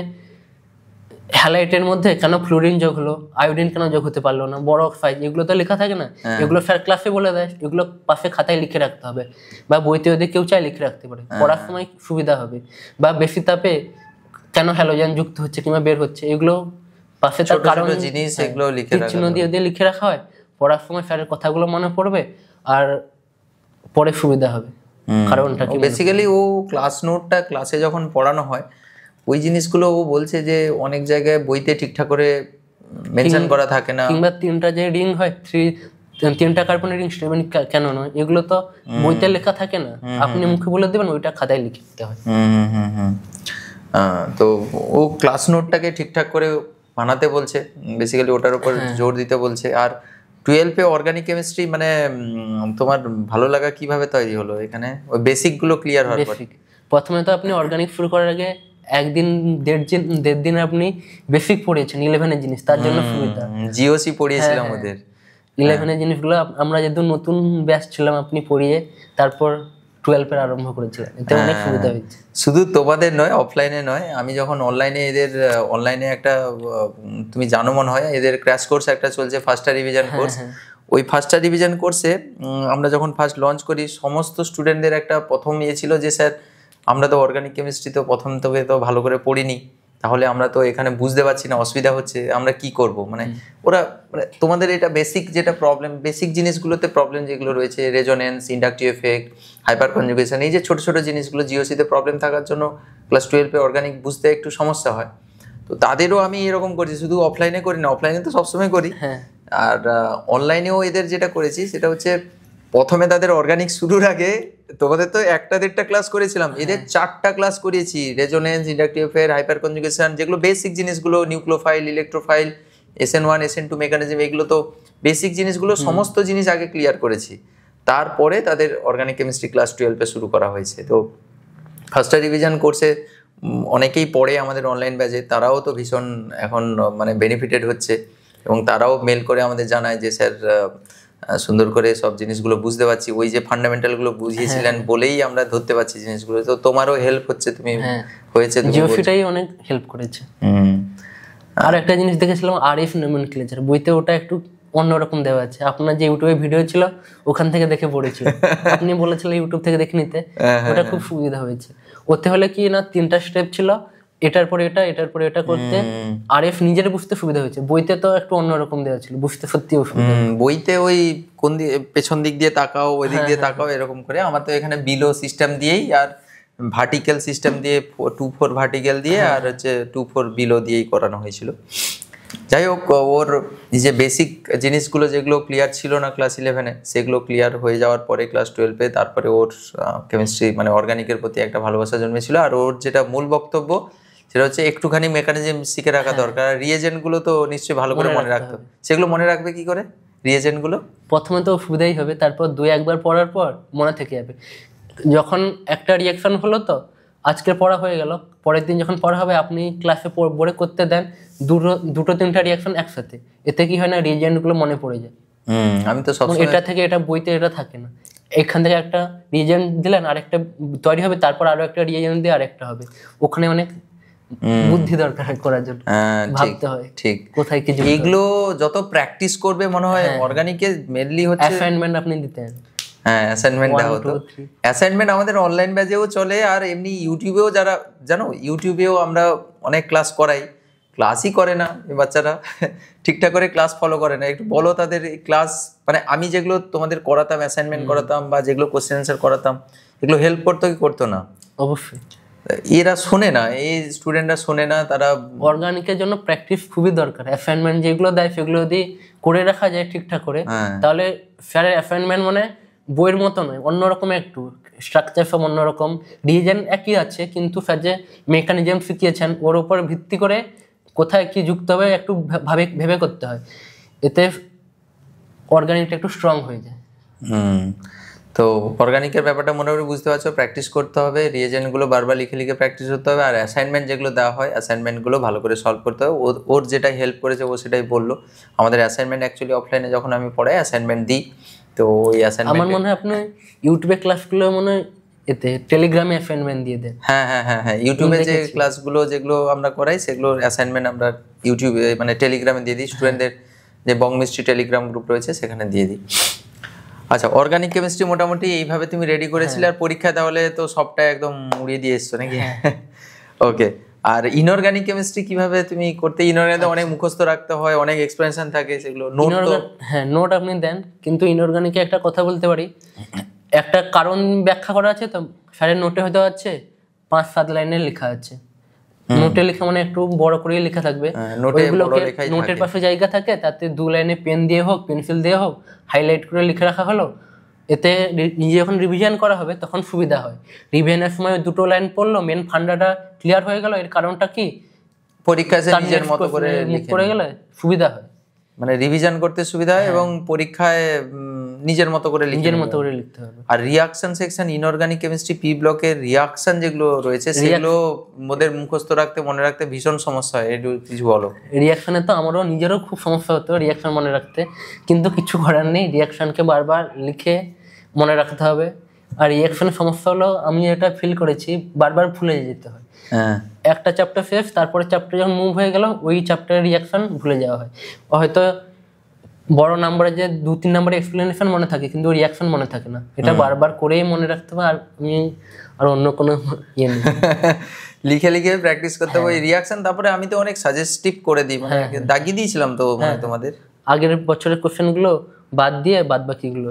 হ্যালাইটের মধ্যে কেন ফ্লোরিন যোগ হলো, আয়োডিন কেন যোগ হতে পারলো না, বড় অক্সাইড, এগুলো তো লেখা থাকে না। এগুলো স্যার ক্লাসে বলে দেয়, এগুলো পাশে খাতায় লিখে রাখতে হবে, বা বইতে যদি কেউ চায় লিখে রাখতে পারে, পড়ার সময় সুবিধা হবে। বা বেশি তাপে কেন হ্যালোজেন যুক্ত হচ্ছে কিংবা বের হচ্ছে, এগুলো পাশে তার কারণ জিনিস, এগুলো চিহ্ন দিয়ে লিখে রাখা হয়, পড়ার সময় স্যারের কথাগুলো মনে পড়বে, আর পরে সুবিধা হবে। কারণটা কি, বেসিক্যালি ও ক্লাস নোটটা ক্লাসে যখন পড়ানো হয়, ওই জিনিসগুলো ও বলছে যে অনেক জায়গায় বইতে ঠিকঠাক করে মেনশন করা থাকে না, কিংবা 3টা যে রিং হয়, 3টা কার্বনের রিং 7 কেন নয়, এগুলো তো বইতে লেখা থাকে না, আপনি মুখে বলে দেবেন, ওইটা খাতায় লিখতে হয়। তো ও ক্লাস নোটটাকে ঠিকঠাক করে বানাতে বলছে, বেসিক্যালি ওটার উপর জোর দিতে বলছে। আর 12-এ অর্গানিক কেমিস্ট্রি মানে তোমার ভালো লাগা কিভাবে তৈরি হলো? এখানে ওই বেসিক গুলো ক্লিয়ার হওয়ার পর, প্রথমে তো আপনি অর্গানিক শুরু করার আগে একদিন দেড় দিন আপনি বেসিক পড়িয়েছেন 11-এর জিনিস, তার জন্য সুবিধা। জিওসি পড়িয়েছিলাম ওদের 11-এর জিনিসগুলো আমরা যেহেতু নতুন ব্যাচ ছিলাম, আপনি পড়িয়ে তারপর 12-এর আরম্ভ করেছিলেন, এতে অনেক সুবিধা হয়েছে। শুধু তোমাদের নয়, অফলাইনে নয়, আমি যখন অনলাইনে এদের অনলাইনে একটা তুমি জানো মনে হয় এদের ক্র্যাশ কোর্স একটা চলছে, ফার্স্টার রিভিশন কোর্স। ওই ফার্স্টার রিভিশন কোর্সে আমরা যখন ফার্স্ট লঞ্চ করি, সমস্ত স্টুডেন্টদের একটা প্রথম ছিল যে স্যার আমরা তো অর্গানিক কেমিস্ট্রি তো প্রথম থেকে তো ভালো করে পড়িনি, তাহলে আমরা তো এখানে বুঝতে পারছি না, অসুবিধা হচ্ছে, আমরা কি করব। মানে ওরা মানে তোমাদের এটা বেসিক যেটা প্রবলেম, বেসিক জিনিসগুলোতে প্রবলেম যেগুলো রয়েছে, resonance, inductive effect, hyper conjugation, এই যে ছোট ছোট জিনিসগুলো জিওসিতে প্রবলেম থাকার জন্য ক্লাস 12-এ অর্গানিক বুঝতে একটু সমস্যা হয়। তো তাদেরও আমি এরকম করছি, শুধু অফলাইনে করি না, অফলাইনে তো সবসময় করি, আর অনলাইনেও এদের যেটা করেছি সেটা হচ্ছে প্রথমে তাদের অর্গানিক শুরুর আগে তোমাদের তো 1-1.5টা ক্লাস করেছিলাম, এদের 4টা ক্লাস করিয়েছি, resonance, inductive effect, hyper conjugation, যেগুলো বেসিক জিনিসগুলো, nucleophile, electrophile, SN1 SN2 mechanism, এগুলো তো বেসিক জিনিসগুলো, সমস্ত জিনিস আগে ক্লিয়ার করেছি, তারপরে তাদের অর্গানিক কেমিস্ট্রি ক্লাস 12-এ শুরু করা হয়েছে। তো ফার্স্টার রিভিশন কোর্সে অনেকেই পড়ে আমাদের অনলাইন ব্যাচে, তারাও তো ভীষণ এখন মানে বেনিফিটেড হচ্ছে, এবং তারাও মেল করে আমাদের জানায় যে স্যার সুন্দর করে সব জিনিসগুলো বুঝতে পারছি, ওই যে ফান্ডামেন্টালগুলো বুঝিয়েছিলেন বলেই আমরা ধরতে পারছি জিনিসগুলো। তো তোমারও হেল্প হচ্ছে, তুমি হয়েছে, জিওফিটাই অনেক হেল্প করেছে। আর একটা জিনিস দেখেছিলাম আরএফ নমেনক্লেচার, বইতে ওটা একটু অন্যরকম দেওয়া আছে, আপনার যে ইউটিউবে ভিডিও ছিল ওখান থেকে দেখে পড়েছিল, আপনি বলেছিলেন ইউটিউব থেকে দেখে নিতে, ওটা খুব সুবিধা হয়েছে। ওতে হলে কি না 3টা স্টেপ ছিল, এটার পরে এটা, এটার পরে এটা করতে, আরএফ নিজের বুঝতে সুবিধা হয়েছে। বইতে তো একটু অন্যরকম দেওয়া ছিল, বুঝতে সত্যি অসুবিধা। বইতে ওই কোন পেছন দিক দিয়ে তাকাও, ওই দিক দিয়ে তাকাও, এরকম করে। আমার তো এখানে বিলো সিস্টেম দিয়েই আর ভার্টিক্যাল সিস্টেম দিয়ে 2-4 ভার্টিক্যাল দিয়ে আর হচ্ছে 2-4 বিলো দিয়েই করানো হয়েছিল। যাই হোক, ওর যে বেসিক জিনিসগুলো যেগুলো ক্লিয়ার ছিল না ক্লাস 11-এ, সেগুলো ক্লিয়ার হয়ে যাওয়ার পরে ক্লাস 12-এ তারপরে ওর কেমিস্ট্রি মানে অর্গানিকের প্রতি একটা ভালোবাসা জন্মেছিল। আর ওর যেটা মূল বক্তব্য সেটা হচ্ছে একটুখানি মেকানিজম শিখে রাখা দরকার। রিয়েজেন্টগুলো তো নিশ্চয়ই ভালো করে মনে রাখতে হবে। সেগুলো মনে রাখবে কি করে রিয়েজেন্টগুলো? প্রথমে তো সুবিধাই হবে, তারপর 2-1বার পড়ার পর মনে থেকে যাবে। যখন একটা রিয়াকশন হলো, তো আজকে পড়া হয়ে গেল, পরের দিন যখন পড়া হবে আপনি ক্লাসে বোর্ডে করতে দেন, 2-3টা রিয়াকশন একসাথে, এতে কি হয় না রিয়েজেন্টগুলো মনে পড়ে যায়। আমি তো সবসময় এটা থেকে এটা বইতে এটা থাকে না, এখান থেকে একটা রিয়েজেন্ট দিলেন, আরেকটা তৈরি হবে, তারপর আরো একটা রিয়েজেন্ট দিয়ে আরেকটা হবে। ওখানে অনেক বুদ্ধি দরকার করার জন্য, ভাবতে হয় ঠিক কোথায় কি। এগুলো যত প্র্যাকটিস করবে মনে হয় অর্গানিকে মেনলি হচ্ছে অ্যাসাইনমেন্ট আপনি দিতেন। হ্যাঁ, অ্যাসাইনমেন্ট দেওয়া হতো। অ্যাসাইনমেন্ট আমাদের অনলাইন ব্যাচেও চলে, আর এমনি ইউটিউবেও, যারা জানো ইউটিউবেও আমরা অনেক ক্লাস করাই, ক্লাসই করে না বাচ্চারা, ঠিকঠাক করে ক্লাস ফলো করে না। একটু বলো তাদের এই ক্লাস, মানে আমি যেগুলো তোমাদের করাতাম, অ্যাসাইনমেন্ট করাতাম বা যেগুলো কোশ্চেন অ্যান্সার করাতাম, এগুলো হেল্প করতো কি করতো না? অবশ্যই। এরা শোনে না, এই স্টুডেন্টরা শোনে না। তারা অর্গানিকের জন্য প্র্যাকটিস খুবই দরকার। অ্যাসাইনমেন্ট যেগুলো দেয় সেগুলো যদি করে রাখা যায় ঠিকঠাক করে, তাহলে স্যারের অ্যাসাইনমেন্ট মানে বইয়ের মতো নয়, অন্যরকম, একটু স্ট্রাকচার সব অন্যরকম, রিজন একই আছে, কিন্তু স্যার যে মেকানিজম শিখিয়েছেন ওর উপর ভিত্তি করে কোথায় কি যুক্ত হবে একটু ভেবে করতে হয়, এতে অর্গানিকটা একটু স্ট্রং হয়ে যায়। তো অর্গানিকের ব্যাপারটা মোটামুটি বুঝতে পারছো, প্র্যাকটিস করতে হবে, রিয়েজেন্টগুলো বারবার লিখে লিখে প্র্যাকটিস করতে হবে, আর অ্যাসাইনমেন্ট যেগুলো দেওয়া হয় অ্যাসাইনমেন্টগুলো ভালো করে সলভ করতে হবে। ওর যেটাই হেল্প করেছে ও সেটাই বললো। আমাদের অ্যাসাইনমেন্ট অ্যাকচুয়ালি অফলাইনে যখন আমি পড়াই অ্যাসাইনমেন্ট দিই, তো ওই অ্যাসাইনমেন্ট আমার মনে হয় আপনি ইউটিউবে ক্লাসগুলো মনে হয় এতে টেলিগ্রামে অ্যাসাইনমেন্ট দিয়ে দেন। হ্যাঁ, ইউটিউবে যে ক্লাসগুলো যেগুলো আমরা করাই সেগুলোর অ্যাসাইনমেন্ট আমরা ইউটিউবে মানে টেলিগ্রামে দিয়ে দিই, স্টুডেন্টদের যে বং মিস্ট্রি টেলিগ্রাম গ্রুপ রয়েছে সেখানে দিয়ে দিই। আচ্ছা, অর্গানিক কেমিস্ট্রি মোটামুটি এইভাবে তুমি রেডি করেছিলে, আর পরীক্ষা তাহলে তো সবটা একদম উড়িয়ে দিয়ে এসছো নাকি? ওকে। আর ইনঅর্গানিক কেমিস্ট্রি কিভাবে তুমি করতে? ইনঅর্গানিকে অনেক মুখস্থ রাখতে হয়, অনেক এক্সপ্রেশন থাকে, সেগুলো নোট তো নোট আপনি দেন, কিন্তু ইনঅর্গানিকে একটা কথা বলতে পারি, একটা কারণ ব্যাখ্যা করা আছে, তো স্যারের নোটে হয়তো আছে 5-7 লাইনের লেখা আছে, নোটে লেখা মানে একটু বড় করে লেখা থাকবে, নোটের পাশে জায়গা থাকে, তাতে 2 লাইনে পেন দিয়ে হোক পেন্সিল দিয়ে হোক হাইলাইট করে লিখে রাখা হলো, এতে নিজে যখন রিভিশন করা হবে তখন সুবিধা হয়। রিভিশনের সময় 2টো লাইন পড়লো, মেন ফান্ডাটা ক্লিয়ার হয়ে গেল, এর কারণটা কি পরীক্ষায় নিজের মতো করে লিখে গেলে সুবিধা হয়, মানে রিভিশন করতে সুবিধা হয় এবং পরীক্ষায় নিজের মতো করে লিখে নিজের নিতে মতো হবে। করে লিখতে হবে। আর reaction section inorganic chemistry P ব্লকের রিয়াকশন যেগুলো রয়েছে সেগুলো ওদের মুখস্থ রাখতে মনে রাখতে ভীষণ সমস্যা হয়, একটু কিছু বলো। রিয়াকশানে তো আমারও নিজেরও খুব সমস্যা হতো রিয়াকশান মনে রাখতে, কিন্তু কিছু করার নেই, রিয়াকশানকে বারবার লিখে মনে রাখতে হবে। আর রিয়াকশানের সমস্যা হলো, আমি এটা ফিল করেছি, বারবার ভুলে যেতে হয়। হ্যাঁ একটা চ্যাপ্টার শেষ, তারপরে চ্যাপ্টার যখন মুভ হয়ে গেল ওই চ্যাপ্টারের রিয়াকশন ভুলে যাওয়া হয়। হয়তো বড় নাম্বারে যে 2-3 নাম্বারের এক্সপ্লেনেশন মনে থাকে, কিন্তু রিয়াকশন মনে থাকে না। এটা বারবার করেই মনে রাখতে হবে। আর আমি আর অন্য কোনো ইয়ে নেই। লিখে লিখে প্র্যাকটিস করতে হবে রিয়াকশন। তারপরে আমি তো অনেক সাজেস্টিভ করে দিই, মানে দাগিয়ে দিয়েছিলাম তো মানে তোমাদের আগের বছরের কোশ্চেনগুলো বাদ দিয়ে বাদ বাকিগুলো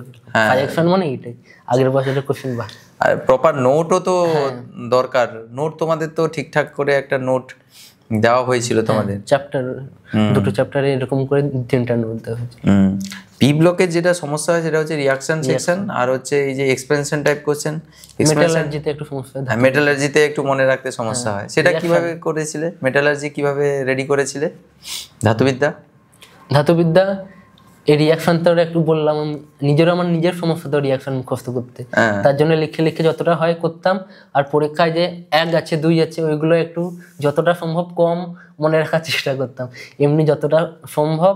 সাজেকশন, মানে এইটাই আগের বছরের কোশ্চেন বাদ। আর প্রপার নোটও তো দরকার। নোট তোমাদের তো ঠিকঠাক করে একটা নোট দেওয়া হয়েছিল তোমাদের চ্যাপ্টার, দুটো চ্যাপ্টারে এরকম করে 3টা নোট দেওয়া হয়েছে। পি ব্লকের যেটা সমস্যা হয় সেটা হচ্ছে রিয়াকশন সেকশন, আর হচ্ছে এই যে এক্সপেনশন টাইপ কোশ্চেন। মেটালার্জিতে একটু সমস্যা হয়। মেটালার্জিতে একটু মনে রাখতে সমস্যা হয়। সেটা কিভাবে করেছিলে? মেটালার্জি কিভাবে রেডি করেছিলে? ধাতুবিদ্যা ধাতুবিদ্যা এই রিয়াকশন তো একটু বললাম, আমার নিজের সমস্যা তো রিয়াকশন মুখস্থ করতে, তার জন্য লিখে লিখে যতটা হয় করতাম। আর পরীক্ষায় যে 1 আছে 2 আছে ওইগুলো একটু যতটা সম্ভব কম মনে রাখার চেষ্টা করতাম। এমনি যতটা সম্ভব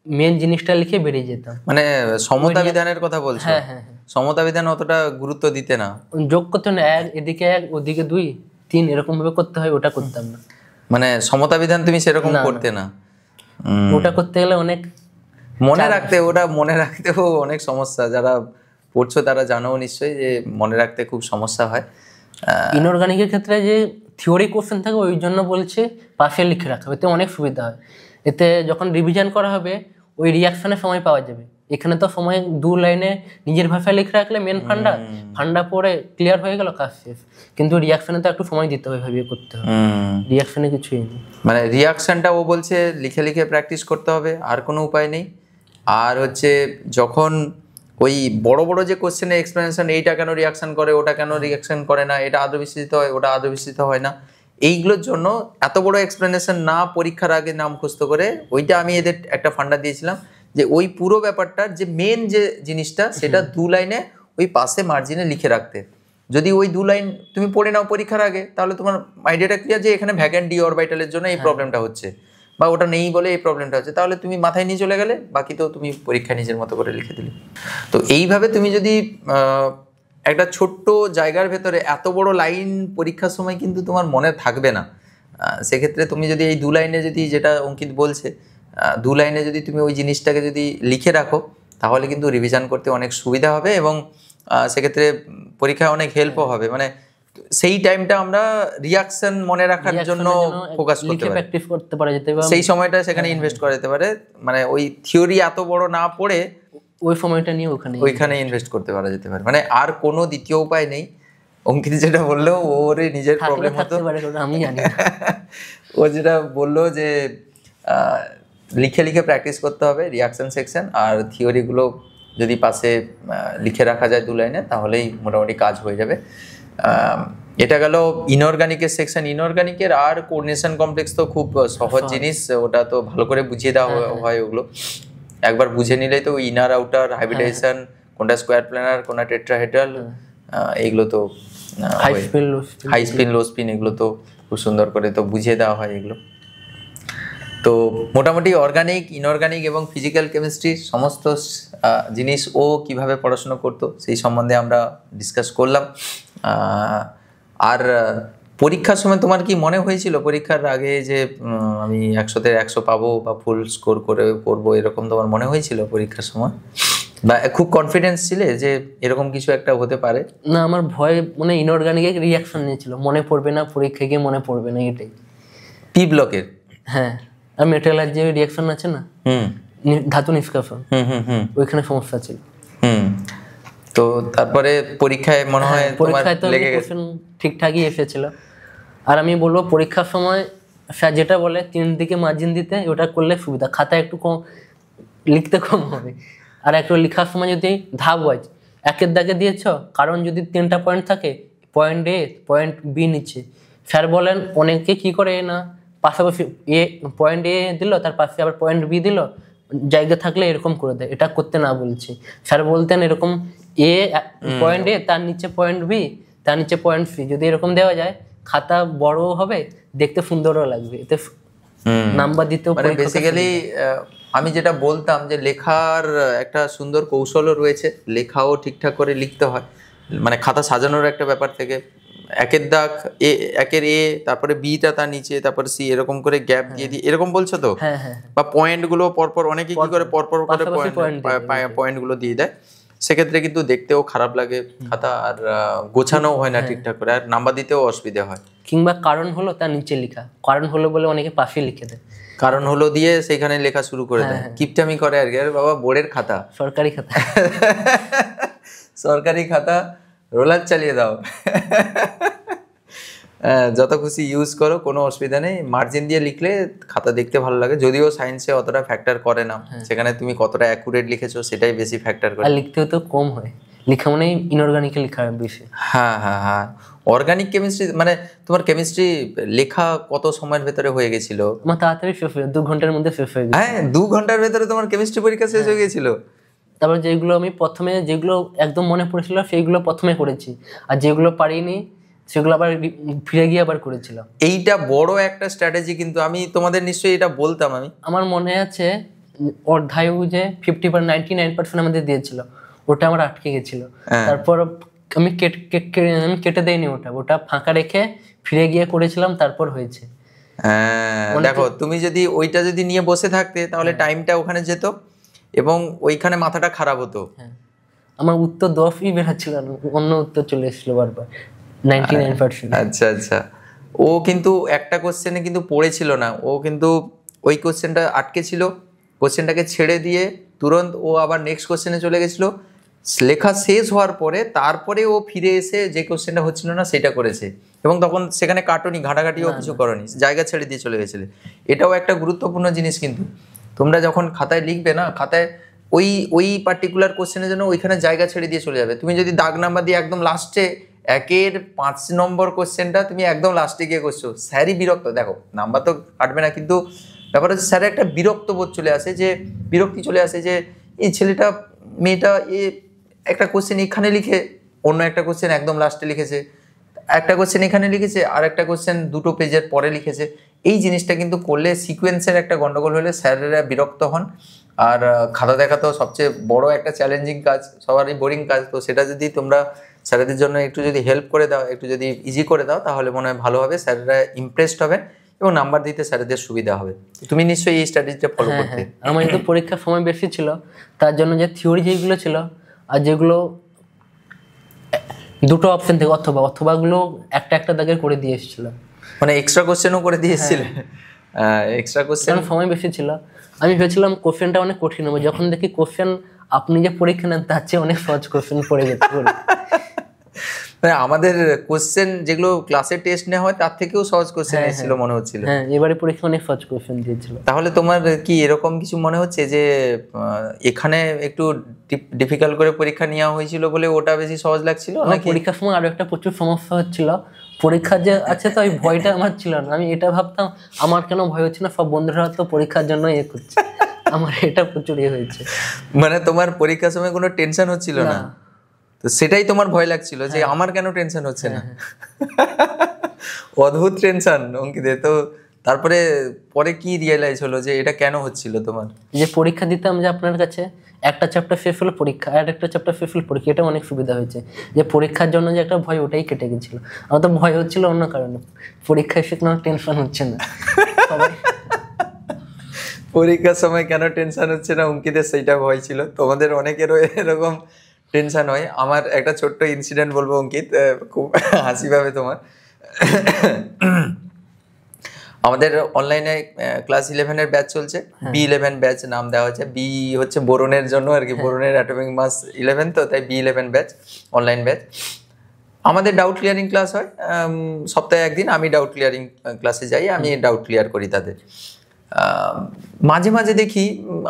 মেন জিনিসটা লিখে বেরিয়ে যেতাম। মানে সমতা বিধানের কথা বলছো? হ্যাঁ হ্যাঁ হ্যাঁ, সমতা বিধান অতটা গুরুত্ব দিতে না, যোগ করতে না, 1 এদিকে 1 ওদিকে 2 3 এরকম ভাবে করতে হয়, ওটা করতাম না। মানে সমতা বিধান তুমি সেরকম করতে না? ওটা করতে গেলে অনেক মনে রাখতে, ওটা মনে রাখতেও অনেক সমস্যা। যারা পড়ছো তারা জানো নিশ্চয়ই যে মনে রাখতে খুব সমস্যা হয়। ইনঅর্গানিকের ক্ষেত্রে যে থিওরি কোশ্চেন থাকে ওই জন্য বলছে পাশে লিখে রাখা, এতে অনেক সুবিধা হয়। এতে যখন রিভিশন করা হবে ওই রিয়াকশনের সময় পাওয়া যাবে। এখানে তো সময় 2 লাইনে নিজের ভাষায় লিখে রাখলে মেন ফান্ডা পরে ক্লিয়ার হয়ে গেল, কাজ শেষ। কিন্তু রিয়াকশনে তো একটু সময় দিতে হবে, ভাবিয়ে করতে হবে। রিয়াকশনে কিছুই নেই, মানে রিয়াকশনটা ও বলছে লিখে লিখে প্র্যাকটিস করতে হবে, আর কোনো উপায় নেই। আর হচ্ছে যখন ওই বড় বড় যে কোশ্চেনের এক্সপ্লেনেশন, এইটা কেন রিয়াকশন করে, ওটা কেন রিয়াকশন করে না, এটা আদৌ বিস্তৃত হয়, ওটা আদৌ বিস্তৃত হয় না, এইগুলোর জন্য এত বড় এক্সপ্লেনেশন না পরীক্ষার আগে নাম মুখস্থ করে, ওইটা আমি এদের একটা ফান্ডা দিয়েছিলাম যে ওই পুরো ব্যাপারটার যে মেন যে জিনিসটা সেটা 2 লাইনে ওই পাশে মার্জিনে লিখে রাখতে। যদি ওই 2 লাইন তুমি পড়ে নাও পরীক্ষার আগে, তাহলে তোমার আইডিয়াটা ক্লিয়ার যে এখানে ভ্যাকেন্ট ডি অরবিটালের জন্য এই প্রবলেমটা হচ্ছে, বা ওটা নেই বলে এই প্রবলেমটা হচ্ছে, তাহলে তুমি মাথায় নিয়ে চলে গেলে, বাকি তো তুমি পরীক্ষা নিজের মতো করে লিখে দিলে। তো এইভাবে তুমি যদি একটা ছোট্ট জায়গার ভেতরে এত বড় লাইন পরীক্ষার সময় কিন্তু তোমার মনে থাকবে না। সেক্ষেত্রে তুমি যদি এই 2 লাইনে যদি, যেটা অঙ্কিত বলছে, 2 লাইনে যদি তুমি ওই জিনিসটাকে যদি লিখে রাখো, তাহলে কিন্তু রিভিশন করতে অনেক সুবিধা হবে এবং সেক্ষেত্রে পরীক্ষায় অনেক হেল্পও হবে। মানে সেই টাইমটা আমরা রিয়াকশন মনে রাখার জন্য ফোকাস করতে পারি, প্র্যাকটিস করতে পারা যেতে পারে, সেই সময়টা সেখানে ইনভেস্ট করা যেতে পারে। মানে ওই থিওরি এত বড় না পড়ে ওই সময়টা নিয়ে ওইখানে ইনভেস্ট করতে পারা যেতে পারে। মানে আর কোনো দ্বিতীয় উপায় নেই। অঙ্কিত যেটা বললো, ওর নিজের প্রবলেম হতো, আমি জানি। ও যেটা বললো যে লিখে লিখে প্র্যাকটিস করতে হবে রিয়াকশন সেকশন, আর থিওরিগুলো যদি পাশে লিখে রাখা যায় 2 লাইনে, তাহলেই মোটামুটি কাজ হয়ে যাবে। এটা গেল ইনঅর্গানিকের সেকশন। ইনঅর্গানিকের আর কোঅর্ডিনেশন কমপ্লেক্স তো খুব সহজ জিনিস, ওটা তো ভালো করে বুঝিয়ে দেওয়া হয়। ওগুলো একবার বুঝে নিলেই তো ইনার আউটার হাইব্রিডাইজেশন, কোনটা স্কোয়ার প্ল্যানার, কোনটা টেট্রাহেড্রাল, এইগুলো তো হাই স্পিন লো স্পিন, এগুলো তো খুব সুন্দর করে তো বুঝিয়ে দেওয়া হয় এগুলো। তো মোটামুটি অর্গানিক, ইনঅর্গানিক এবং ফিজিক্যাল কেমিস্ট্রি সমস্ত জিনিস ও কিভাবে পড়াশোনা করতো সেই সম্বন্ধে আমরা ডিসকাস করলাম। আর পরীক্ষার সময় তোমার কি মনে হয়েছিল পরীক্ষার আগে যে আমি 100-তে 100 পাবো বা ফুল স্কোর করে করবো, এরকম তোমার মনে হয়েছিল পরীক্ষার সময়? বা খুব কনফিডেন্স ছিলে যে এরকম কিছু একটা হতে পারে? না, আমার ভয় মানে ইনঅর্গানিকের রিয়াকশন নিয়েছিল, মনে পড়বে না পরীক্ষায় গিয়ে, মনে পড়বে না, এটাই। পি ব্লকের? হ্যাঁ, আর মেটালার যে রিয়াকশন আছে না, ধাতু নিষ্কাশন, ওইখানে সমস্যা ছিল। তো তারপরে পরীক্ষায় মনে হয় পরীক্ষায় তো ঠিকঠাকই এসেছিল। আর আমি বলবো পরীক্ষার সময় স্যার যেটা বলে 3 দিকে মার্জিন দিতে, ওটা করলে সুবিধা, খাতায় একটু কম লিখতে কম হবে। আর একটু লেখার সময় যদি ধাপ ওয়াইজ 1-এর দাগে দিয়েছ, কারণ যদি 3টা পয়েন্ট থাকে, পয়েন্ট এ পয়েন্ট বি নিচ্ছে, স্যার বলেন অনেকে কি করে না পাশাপাশি পয়েন্ট এ দিল, তার পাশে আবার পয়েন্ট বি দিল, জায়গা থাকলে এরকম করে দেয়, এটা করতে না বলছি। স্যার বলতেন এরকম এ পয়েন্ট এ, তার নিচে পয়েন্ট বি, তার নিচে পয়েন্ট সি, যদি এরকম দেওয়া যায় খাতা বড় হবে, দেখতে সুন্দরও লাগবে, এতে নাম্বার দিতেও মানে বেসিক্যালি আমি যেটা বলতাম যে লেখার একটা সুন্দর কৌশলও রয়েছে, লেখাও ঠিকঠাক করে লিখতে হয়, মানে খাতা সাজানোর একটা ব্যাপার থেকে একের দাগ এ, একের এ, তারপরে বিটা তার নিচে, তারপরে সি, এরকম করে গ্যাপ দিয়ে দিয়ে এরকম বলছো তো? হ্যাঁ হ্যাঁ, বা পয়েন্ট গুলো পরপর, অনেকে কি করে পরপর করে পয়েন্ট গুলো দিয়ে দেয়, সেক্ষেত্রে কিন্তু দেখতেও খারাপ লাগে খাতা, আর গোছানো হয় না ঠিকঠাক করে, আর নাম্বার দিতেও অসুবিধা হয়। কিংবা কারণ হলো তার নিচে লেখা, কারণ হলো বলে অনেকে পাশে লিখে দেয়, কারণ হলো দিয়ে সেখানে লেখা শুরু করে দেয়, কিপটামি করে আর কি। আরে বাবা, বোর্ডের খাতা, সরকারি খাতা সরকারি খাতা, রোলার চালিয়ে দাও, যত খুশি ইউজ করো, কোনো অসুবিধা নেই। মার্জিন দিয়ে লিখলে খাতা দেখতে ভালো লাগে, যদিও সায়েন্সে অতটা ফ্যাক্টর করে না, সেখানে তুমি কতটা অ্যাকুরেট লিখেছো সেটাই বেশি ফ্যাক্টর করে। আর লিখতেও তো কম হয়, লেখা মানে ইনঅর্গানিক লেখা বেশি। হ্যাঁ হ্যাঁ হ্যাঁ, অর্গানিক কেমিস্ট্রি, মানে তোমার কেমিস্ট্রি লেখা কত সময়ের ভেতরে হয়ে গেছিল? আমার তাড়াতাড়ি শেষ হয়ে, 2 ঘন্টার মধ্যে শেষ হয়ে গেছে। হ্যাঁ, 2 ঘন্টার ভেতরে তোমার কেমিস্ট্রি পরীক্ষা শেষ হয়ে গেছিল। তারপর যেগুলো আমি প্রথমে, যেগুলো একদম মনে পড়েছিল সেইগুলো প্রথমে করেছি, আর যেগুলো পারিনি সেগুলো আবার ফিরে গিয়ে আবার করেছিলাম। এইটা বড় একটা স্ট্র্যাটেজি, কিন্তু আমি তোমাদের নিশ্চয়ই এটা বলতাম। আমি আমার মনে আছে অধ্যায় যে 99% আমাদের দিয়েছিল, ওটা আমার আটকে গেছিল। তারপর আমি কেটে দেইনি ওটা, ওটা ফাঁকা রেখে ফিরে গিয়ে করেছিলাম, তারপর হয়েছে। দেখো, তুমি যদি ওইটা যদি নিয়ে বসে থাকতে, তাহলে টাইমটা ওখানে যেত এবং ওইখানে মাথাটা খারাপ হতো। আমার উত্তর 10ই বেরাচ্ছিল না, অন্য উত্তর চলে এসেছিল বারবার, 99%। আচ্ছা আচ্ছা, ও কিন্তু একটা কোশ্চেনে কিন্তু পড়েছিল না, ও কিন্তু ওই কোশ্চেনটা আটকে ছিল, কোশ্চেনটাকে ছেড়ে দিয়ে তুরন্ত ও আবার নেক্সট কোশ্চেনে চলে গেছিল। লেখা শেষ হওয়ার পরে তারপরে ও ফিরে এসে যে কোশ্চেনটা হচ্ছিল না সেটা করেছে, এবং তখন সেখানে কাটনি, ঘাটাঘাটিও কিছু করনি, জায়গা ছেড়ে দিয়ে চলে গেছিলে। এটাও একটা গুরুত্বপূর্ণ জিনিস, কিন্তু তোমরা যখন খাতায় লিখবে না, খাতায় ওই ওই পার্টিকুলার কোশ্চেনের জন্য ওইখানে জায়গা ছেড়ে দিয়ে চলে যাবে। তুমি যদি দাগ নাম্বার দিয়ে একদম লাস্টে একের 5 নম্বর কোশ্চেনটা তুমি একদম লাস্টে গিয়ে করছো, স্যারই বিরক্ত, দেখো নাম্বার তো কাটবে না, কিন্তু ব্যাপার হচ্ছে স্যারের একটা বিরক্ত বোধ চলে আসে, যে বিরক্তি চলে আসে যে এই ছেলেটা মেয়েটা এ একটা কোশ্চেন এখানে লিখে অন্য একটা কোশ্চেন একদম লাস্টে লিখেছে, একটা কোশ্চেন এখানে লিখেছে আর একটা কোশ্চেন 2 পেজের পরে লিখেছে। এই জিনিসটা কিন্তু করলে সিকোয়েন্সের একটা গন্ডগোল হলে স্যারেরা বিরক্ত হন। আর খাতা দেখা তো সবচেয়ে বড় একটা চ্যালেঞ্জিং কাজ, সবারই বোরিং কাজ, তো সেটা যদি তোমরা স্যারেদের জন্য একটু যদি হেল্প করে দাও, একটু যদি ইজি করে দাও, তাহলে মনে হয় ভালো হবে, স্যারেরা ইমপ্রেসড হবে এবং নাম্বার দিতে স্যারেদের সুবিধা হবে। তুমি নিশ্চয়ই এই স্ট্র্যাটেজিটা ফলো করতে। আমার কিন্তু পরীক্ষার সময় বেশি ছিল, তার জন্য যে থিওরি যেগুলো ছিল আর যেগুলো 2টো অপশন থেকে অথবাগুলো একটা দাগের করে দিয়ে এসেছিল, মানে এক্সট্রা কোশ্চেনও করে দিয়ে এসেছিলে? এক্সট্রা কোশ্চেন, সময় বেশি ছিল, আমি ভেবেছিলাম কোশ্চেনটা অনেক কঠিন হবে, যখন দেখি কোশ্চেন আপনি যে পরীক্ষা নেন তার চেয়ে অনেক সহজ কোশ্চেন পড়ে গেছে। আমাদের কোশ্চেন যেগুলো ক্লাসে টেস্ট নেওয়া হয় তার থেকেও সহজ কোশ্চেন এসেছিল মনে হচ্ছিল। হ্যাঁ, এবারে পরীক্ষা অনেক সহজ কোশ্চেন দিয়েছিল। তাহলে তোমার কি এরকম কিছু মনে হচ্ছে যে এখানে একটু ডিফিকাল্ট করে পরীক্ষা নেওয়া হয়েছিল বলে ওটা বেশি সহজ লাগছিল নাকি? পরীক্ষার সময় আরো একটা প্রচুর সমস্যা হচ্ছিল, পরীক্ষা যে আছে তো ওই ভয়টা আমার ছিল না, আমি এটা ভাবতাম আমার কেন ভয় হচ্ছে না, সব বন্ধুরা তো পরীক্ষার জন্য করছে, আমার এটা প্রচুর হয়েছে। মানে তোমার পরীক্ষার সময় কোনো টেনশন হচ্ছিল না, তো সেটাই তোমার ভয় লাগছিল যে আমার কেন টেনশন হচ্ছে না। অদ্ভুত টেনশন অঙ্কিতে। তো তারপরে পরে কি রিয়েলাইজ হলো যে এটা কেন হচ্ছিল তোমার? যে পরীক্ষা দিতাম যে আপনার কাছে একটা চ্যাপ্টার শেষ হলো পরীক্ষা, আর একটা চ্যাপ্টার শেষ হলো পরীক্ষা, এটা অনেক সুবিধা হয়েছে, যে পরীক্ষার জন্য যে একটা ভয় ওটাই কেটে গেছিল। আমার তো ভয় হচ্ছিল অন্য কারণে, পরীক্ষা এসে কোনো টেনশন হচ্ছে না। পরীক্ষার সময় কেন টেনশন হচ্ছে না অঙ্কিতের সেইটা ভয় ছিল, তোমাদের অনেকেরও এরকম টেনশন হয়। আমার একটা ছোট্ট ইনসিডেন্ট বলবো অঙ্কিত, খুব হাসি পাবে তোমার। আমাদের অনলাইনে ক্লাস 11-এর ব্যাচ চলছে, B11 ব্যাচ নাম দেওয়া হয়েছে। বি হচ্ছে বোরনের জন্য আর কি, বোরনের অ্যাটমিক মাস 11, তো তাই B11 ব্যাচ অনলাইন ব্যাচ। আমাদের ডাউট ক্লিয়ারিং ক্লাস হয় সপ্তাহে একদিন, আমি ডাউট ক্লিয়ারিং ক্লাসে যাই, আমি ডাউট ক্লিয়ার করি তাদের। মাঝে মাঝে দেখি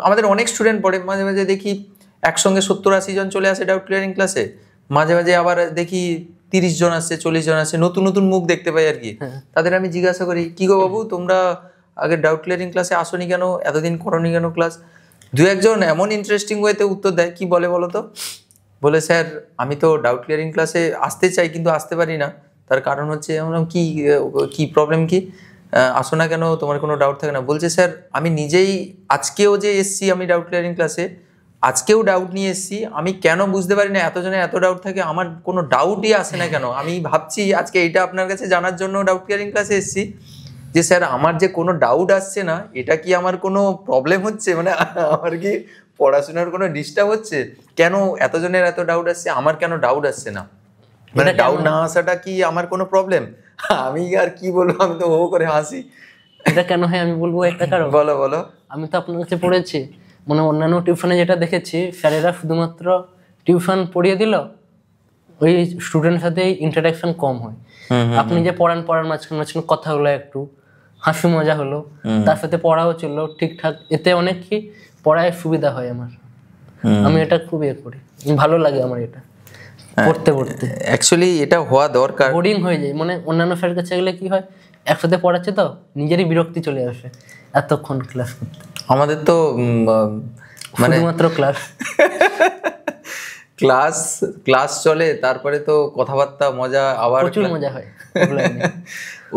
আমাদের অনেক স্টুডেন্ট পড়ে, মাঝে মাঝে দেখি একসঙ্গে 70-80 জন চলে আসে ডাউট ক্লিয়ারিং ক্লাসে, মাঝে মাঝে আবার দেখি 30 জন আসছে, 40 জন আসছে, নতুন নতুন মুখ দেখতে পাই আর কি। তাদের আমি জিজ্ঞাসা করি, কি গো বাবু তোমরা আগে ডাউট ক্লিয়ারিং ক্লাসে আসোনি কেন, এতদিন করোনি কেন ক্লাস? দু একজন এমন ইন্টারেস্টিং ওয়েতে উত্তর দেয়, কি বলে বলো তো, বলে স্যার আমি তো ডাউট ক্লিয়ারিং ক্লাসে আসতে চাই কিন্তু আসতে পারি না, তার কারণ হচ্ছে আমরা কি কি প্রবলেম কি, আসো না কেন, তোমার কোনো ডাউট থাকে না? বলছে স্যার আমি নিজেই আজকেও যে এসছি আমি ডাউট ক্লিয়ারিং ক্লাসে, আজকেও ডাউট নিয়ে এসছি, আমি কেন বুঝতে পারি না এতজনের এত ডাউট থাকে, আমার কোনো ডাউটই আসে না কেন, আমি ভাবছি আজকে এইটা আপনার কাছে জানার জন্য ডাউট ক্লিয়ারিং ক্লাসে এসছি যে স্যার আমার যে কোনো ডাউট আসছে না, এটা কি আমার কোনো প্রবলেম হচ্ছে, মানে আমার কি পড়াশোনার কোনো ডিস্টার্ব হচ্ছে, কেন এতজনের এত ডাউট আসছে, আমার কেন ডাউট আসছে না, মানে ডাউট না আসাটা কি আমার কোনো প্রবলেম? আমি আর কি বলবো, আমি তো ও করে হাসি। এটা কেন হয় আমি বলবো একটা কারণ। বলো বলো। আমি তো আপনার কাছে পড়েছি, মানে অন্যান্য টিউশনে যেটা দেখেছি, স্যারেরা শুধুমাত্র টিউশন পড়িয়ে দিল, ওই স্টুডেন্টের সাথে ইন্টারাকশন কম হয়। আপনি যে পড়ার মাঝখানে কথাগুলো একটু হাসি মজা হলো, তার সাথে পড়াও চললো ঠিকঠাক, এতে অনেক কি পড়ায় সুবিধা হয় আমার। আমি এটা খুব করি, ভালো লাগে আমার এটা পড়তে পড়তে। অ্যাকচুয়ালি এটা হওয়া দরকার। বোরিং হয়ে যায়, মানে অন্যান্য স্যারের কাছে গেলে কি হয়, একসাথে পড়াচ্ছে তো নিজেরই বিরক্তি চলে আসে এতক্ষণ ক্লাস করতে। আমাদের তো মানে শুধুমাত্র ক্লাস ক্লাস ক্লাস চলে, তারপরে তো কথাবার্তা মজা, আবার প্রচুর মজা হয়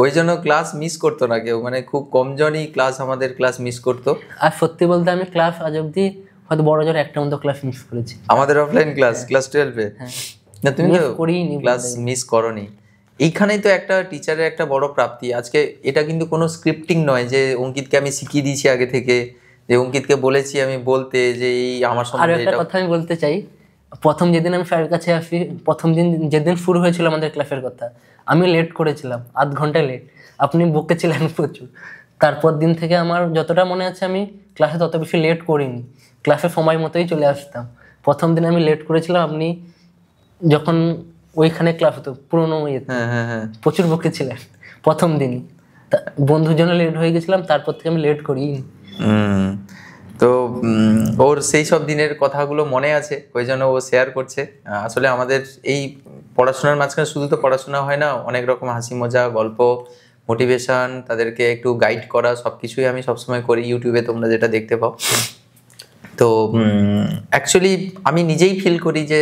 ওই জন্য ক্লাস মিস করতো না কেউ, মানে খুব কমজনই ক্লাস আমাদের ক্লাস মিস করতো। আর সত্যি বলতে আমি ক্লাস আজ অব্দি হয়তো বড় জোর একটা মতো ক্লাস মিস করেছি, আমাদের অফলাইন ক্লাস, ক্লাস 12-এ। না তুমি তো ক্লাস মিস করোনি। এইখানেই তো একটা টিচারের একটা বড় প্রাপ্তি আজকে। এটা কিন্তু কোনো স্ক্রিপ্টিং নয় যে অঙ্কিতকে আমি শিখিয়ে দিয়েছি আগে থেকে, যে অঙ্কিতকে বলেছি আমি বলতে যে এই আমার আর সম্বন্ধে একটা কথা আমি বলতে চাই, প্রথম যেদিন আমি স্যারের কাছে আসি, প্রথম দিন যেদিন শুরু হয়েছিল আমাদের ক্লাসের কথা, আমি লেট করেছিলাম, আধ ঘন্টা লেট, আপনি বকেছিলেন প্রচুর। তারপর দিন থেকে আমার যতটা মনে আছে আমি ক্লাসে তত বেশি লেট করিনি, ক্লাসে সময় মতোই চলে আসতাম। প্রথম দিন আমি লেট করেছিলাম, আপনি যখন ওইখানে ক্লাস হতো পুরোনো ইয়েতে, প্রচুর বকেছিলেন প্রথম দিনই। বন্ধুর জন্য লেট হয়ে গেছিলাম, তারপর থেকে আমি লেট করিনি। তো ওর সেই সব দিনের কথাগুলো মনে আছে, ওই জন্য ও শেয়ার করছে। আসলে আমাদের এই পড়াশোনার মাঝখানে শুধু তো পড়াশোনা হয় না, অনেক রকম হাসি মজা, গল্প, মোটিভেশন, তাদেরকে একটু গাইড করা, সব কিছুই আমি সবসময় করি। ইউটিউবে তোমরা যেটা দেখতে পাও, তো অ্যাকচুয়ালি আমি নিজেই ফিল করি যে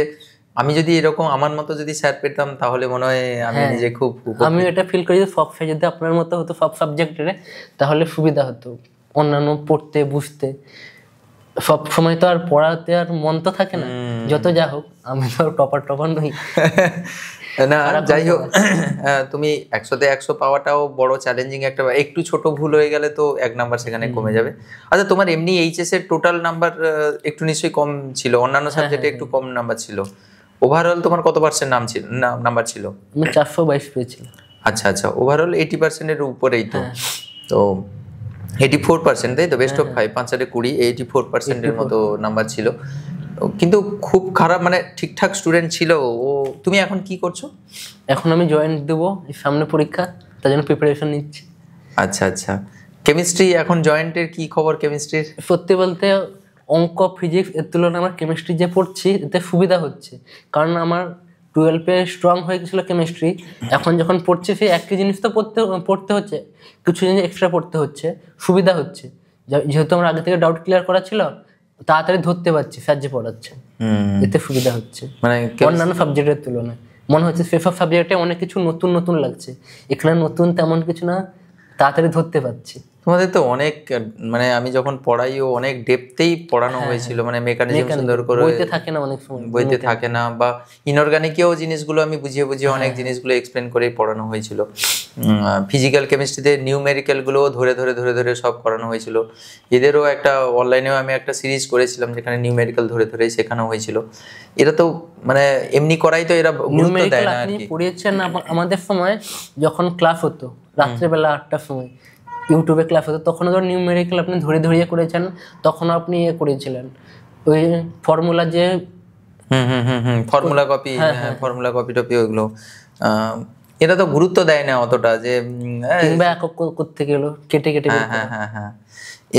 আমি যদি এরকম আমার মতো যদি স্যার পেতাম তাহলে মনে হয় আমি নিজে খুব আমি এটা ফিল করি যে সব স্যার যদি আপনার মতো হতো সব সাবজেক্টের, তাহলে সুবিধা হতো অন্যান্য পড়তে বুঝতে। সব সময় তো আর পড়াতে আর মন তো থাকে না, যত যা হোক আমি তো টপার নই না। যাই হোক, তুমি 100-তে 100 পাওয়াটাও বড় চ্যালেঞ্জিং একটা, একটু ছোট ভুল হয়ে গেলে তো 1 নাম্বার সেখানে কমে যাবে। আচ্ছা, তোমার এমনি এইচএস এর টোটাল নাম্বার একটু নিশ্চয়ই কম ছিল, অন্যান্য সাবজেক্টে একটু কম নাম্বার ছিল। ওভারঅল তোমার কত পার্সেন্ট নাম্বার ছিল? আমি 422 পেয়েছিলাম। আচ্ছা আচ্ছা, ওভারঅল 80% এর উপরেই তো। তো 84%, তাই তো? বেস্ট অফ 5, 5-20, 84% এর মতো নাম্বার ছিল। কিন্তু খুব খারাপ, মানে ঠিকঠাক স্টুডেন্ট ছিল ও। তুমি এখন কি করছো? এখন আমি জয়েন্ট দেবো, সামনে পরীক্ষা, তার জন্য প্রিপারেশন নিচ্ছি। আচ্ছা আচ্ছা, কেমিস্ট্রি এখন জয়েন্টের কি খবর কেমিস্ট্রির? সত্যি বলতে অঙ্ক ফিজিক্স এর তুলনায় আমার কেমিস্ট্রি যে পড়ছি এতে সুবিধা হচ্ছে, কারণ আমার 12-এ স্ট্রং হয়ে গেছিলো কেমিস্ট্রি। এখন যখন পড়ছি সেই একই জিনিস তো পড়তে হচ্ছে, কিছু জিনিস এক্সট্রা পড়তে হচ্ছে, সুবিধা হচ্ছে। যেহেতু আমার আগে থেকে ডাউট ক্লিয়ার করা ছিল, তাড়াতাড়ি ধরতে পারছি স্যার যে পড়াচ্ছে, এতে সুবিধা হচ্ছে মানে অন্যান্য সাবজেক্টের তুলনায়। মনে হচ্ছে সেসব সাবজেক্টে অনেক কিছু নতুন নতুন লাগছে, এখানে নতুন তেমন কিছু না, তাড়াতাড়ি ধরতে পারছি। তোমাদের তো অনেক, মানে আমি যখন পড়াই ও অনেক ডেপথেই পড়ানো হয়েছিল, মানে মেকানিজম সুন্দর করে বইতে থাকে না, অনেক সময় বইতে থাকে না, বা ইনঅর্গানিকেও জিনিসগুলো আমি বুঝিয়ে অনেক জিনিসগুলো এক্সপ্লেন করে পড়ানো হয়েছিল। ফিজিক্যাল কেমিস্ট্রিতে নিউমেরিক্যালগুলোও ধরে ধরে ধরে ধরে সব করানো হয়েছিল। এদেরও একটা অনলাইনেও আমি একটা সিরিজ করেছিলাম যেখানে নিউমেরিক্যাল ধরে ধরে শেখানো হয়েছিল। এরা তো মানে এমনি করাই তো এরা গুরুত্ব দেয় না আর কি। পড়িয়েছেন আমাদের সময় যখন ক্লাস হতো রাত্রেবেলা 8টার সময় ইউটিউবে ক্লাস হতো, তখন ধর নিউমেরিক্যাল আপনি ধরে করেছেন, তখন আপনি করেছিলেন ওই ফর্মুলা যে ফর্মুলা কপি, ফর্মুলা কপি টপি ওইগুলো। এটা তো গুরুত্ব দেয় না অতটা, যে কিংবা একক করতে গেল কেটে হ্যাঁ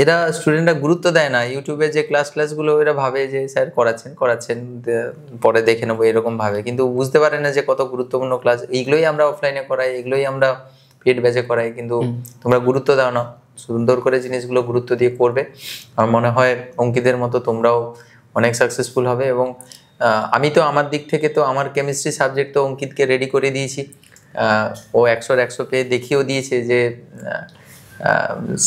এরা স্টুডেন্টরা গুরুত্ব দেয় না। ইউটিউবে যে ক্লাসগুলো এরা ভাবে যে স্যার করাচ্ছেন পরে দেখে নেবো, এরকম ভাবে, কিন্তু বুঝতে পারে না যে কত গুরুত্বপূর্ণ ক্লাস। এইগুলোই আমরা অফলাইনে করাই, এগুলোই আমরা পেড ব্যাচে করাই, কিন্তু তোমরা গুরুত্ব দাও না। সুন্দর করে জিনিসগুলো গুরুত্ব দিয়ে করবে। আমার মনে হয় অঙ্কিতের মতো তোমরাও অনেক সাকসেসফুল হবে। এবং আমি তো আমার দিক থেকে তো আমার কেমিস্ট্রি সাবজেক্ট তো অঙ্কিতকে রেডি করে দিয়েছি। ও 100 পেয়ে দেখিয়েও দিয়েছে যে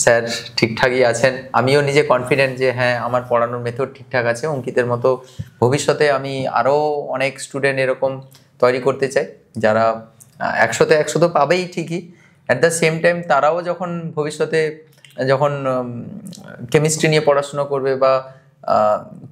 স্যার ঠিকঠাকই আছেন। আমিও নিজে কনফিডেন্ট যে হ্যাঁ আমার পড়ানোর মেথড ঠিকঠাক আছে। অঙ্কিতের মতো ভবিষ্যতে আমি আরও অনেক স্টুডেন্ট এরকম তৈরি করতে চাই যারা 100 তো পাবেই ঠিকই, অ্যাট দ্য সেম টাইম তারাও যখন ভবিষ্যতে যখন কেমিস্ট্রি নিয়ে পড়াশুনো করবে বা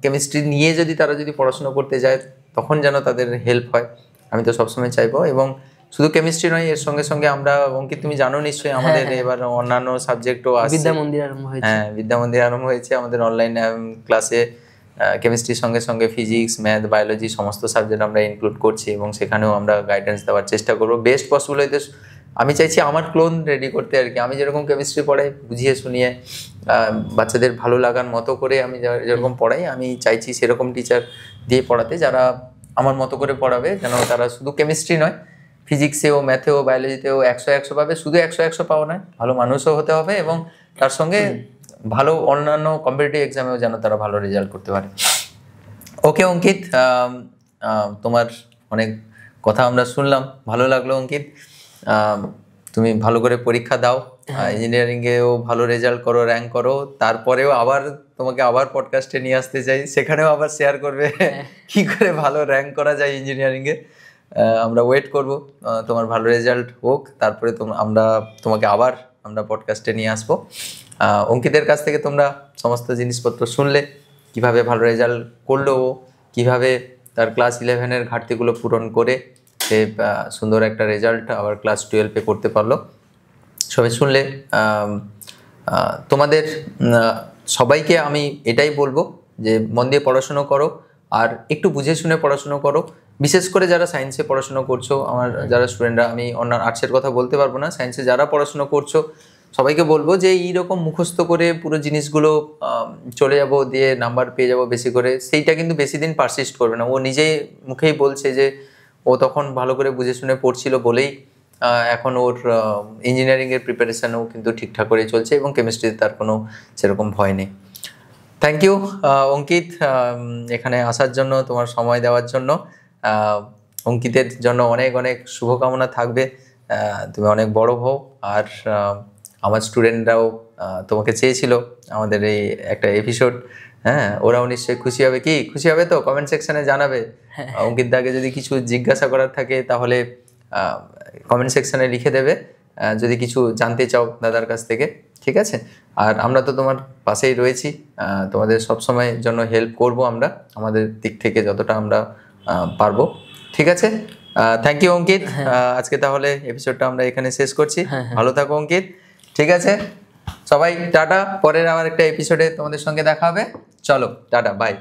কেমিস্ট্রি নিয়ে যদি তারা যদি পড়াশুনো করতে যায় তখন যেন তাদের হেল্প হয়, আমি তো সবসময় চাইবো। এবং শুধু কেমিস্ট্রি নয়, এর সঙ্গে সঙ্গে আমরা অঙ্কিত তুমি জানো নিশ্চয়ই আমাদের এবার অন্যান্য সাবজেক্টও আছে। বিদ্যা মন্দির আরম্ভ হয়েছে। হ্যাঁ, বিদ্যা মন্দির আরম্ভ হয়েছে। আমাদের অনলাইন ক্লাসে কেমিস্ট্রির সঙ্গে সঙ্গে ফিজিক্স, ম্যাথ, বায়োলজি সমস্ত সাবজেক্ট আমরা ইনক্লুড করছি এবং সেখানেও আমরা গাইডেন্স দেওয়ার চেষ্টা করবো বেস্ট পসিবল হইতে। আমি চাইছি আমার ক্লোন রেডি করতে আর কি। আমি যেরকম কেমিস্ট্রি পড়াই বুঝিয়ে শুনিয়ে বাচ্চাদের ভালো লাগার মতো করে আমি যেরকম পড়াই, আমি চাইছি সেরকম টিচার দিয়ে পড়াতে যারা আমার মতো করে পড়াবে, যেন তারা শুধু কেমিস্ট্রি নয় ফিজিক্সেও, ম্যাথেও, বায়োলজিতেও 100 পাবে। শুধু 100 পাওয়া নয়, ভালো মানুষও হতে হবে এবং তার সঙ্গে ভালো অন্যান্য কম্পিটিটিভ এক্সামেও যেন তারা ভালো রেজাল্ট করতে পারে। ওকে অঙ্কিত, তোমার অনেক কথা আমরা শুনলাম, ভালো লাগলো অঙ্কিত। তুমি ভালো করে পরীক্ষা দাও, ইঞ্জিনিয়ারিংয়েও ভালো রেজাল্ট করো, র্যাঙ্ক করো, তারপরেও আবার তোমাকে আবার পডকাস্টে নিয়ে আসতে চাই, সেখানেও আবার শেয়ার করবে কি করে ভালো র্যাঙ্ক করা যায় ইঞ্জিনিয়ারিংয়ে। আমরা ওয়েট করব তোমার ভালো রেজাল্ট হোক, তারপরে তোমাকে আবার আমরা পডকাস্টে নিয়ে আসবো। অঙ্কিতের কাছ থেকে তোমরা সমস্ত জিনিসপত্র শুনলে, কিভাবে ভালো রেজাল্ট করলো ও, কীভাবে তার ক্লাস 11-এর ঘাটতিগুলো পূরণ করে সে সুন্দর একটা রেজাল্ট আবার ক্লাস 12-এ করতে পারলো, সবাই শুনলে। তোমাদের সবাইকে আমি এটাই বলবো যে মন দিয়ে পড়াশুনো করো আর একটু বুঝে শুনে পড়াশুনো করো। বিশেষ করে যারা সায়েন্সে পড়াশুনো করছো, আমার যারা স্টুডেন্টরা, আমি অন্য আর্টসের কথা বলতে পারবো না, সায়েন্সে যারা পড়াশুনো করছো সবাইকে বলবো যে এইরকম মুখস্থ করে পুরো জিনিসগুলো চলে যাব দিয়ে নাম্বার পেয়ে যাব বেশি করে, সেইটা কিন্তু বেশি দিন পারসিস্ট করবে না। ও নিজেই মুখেই বলছে যে ও তখন ভালো করে বুঝে শুনে পড়ছিল বলেই এখন ওর ইঞ্জিনিয়ারিংয়ের প্রিপারেশানও কিন্তু ঠিকঠাক করে চলছে এবং কেমিস্ট্রিতে তার কোনো সেরকম ভয় নেই। থ্যাংক ইউ অঙ্কিত এখানে আসার জন্য, তোমার সময় দেওয়ার জন্য। অঙ্কিতের জন্য অনেক অনেক শুভকামনা থাকবে, তুমি অনেক বড় হও। আর আমার স্টুডেন্টরাও তোমাকে চেয়েছিল আমাদের এই একটা এপিসোড, হ্যাঁ ওরাও নিশ্চয়ই খুশি হবে। কি খুশি হবে তো কমেন্ট সেকশনে জানাবে। অঙ্কিত দাকে যদি কিছু জিজ্ঞাসা করার থাকে তাহলে কমেন্ট সেকশনে লিখে দেবে, যদি কিছু জানতে চাও দাদার কাছ থেকে, ঠিক আছে? আর আমরা তো তোমার পাশেই রয়েছি, তোমাদের সবসময় জন্য হেল্প করব আমরা আমাদের দিক থেকে যতটা আমরা পারবো, ঠিক আছে? থ্যাংক ইউ অঙ্কিত। আজকে তাহলে এপিসোডটা আমরা এখানে শেষ করছি। ভালো থাকো অঙ্কিত, ঠিক আছে? সবাই টাটা, পরের আবার একটা এপিসোডে তোমাদের সঙ্গে দেখা হবে। চলো টাটা, বাই।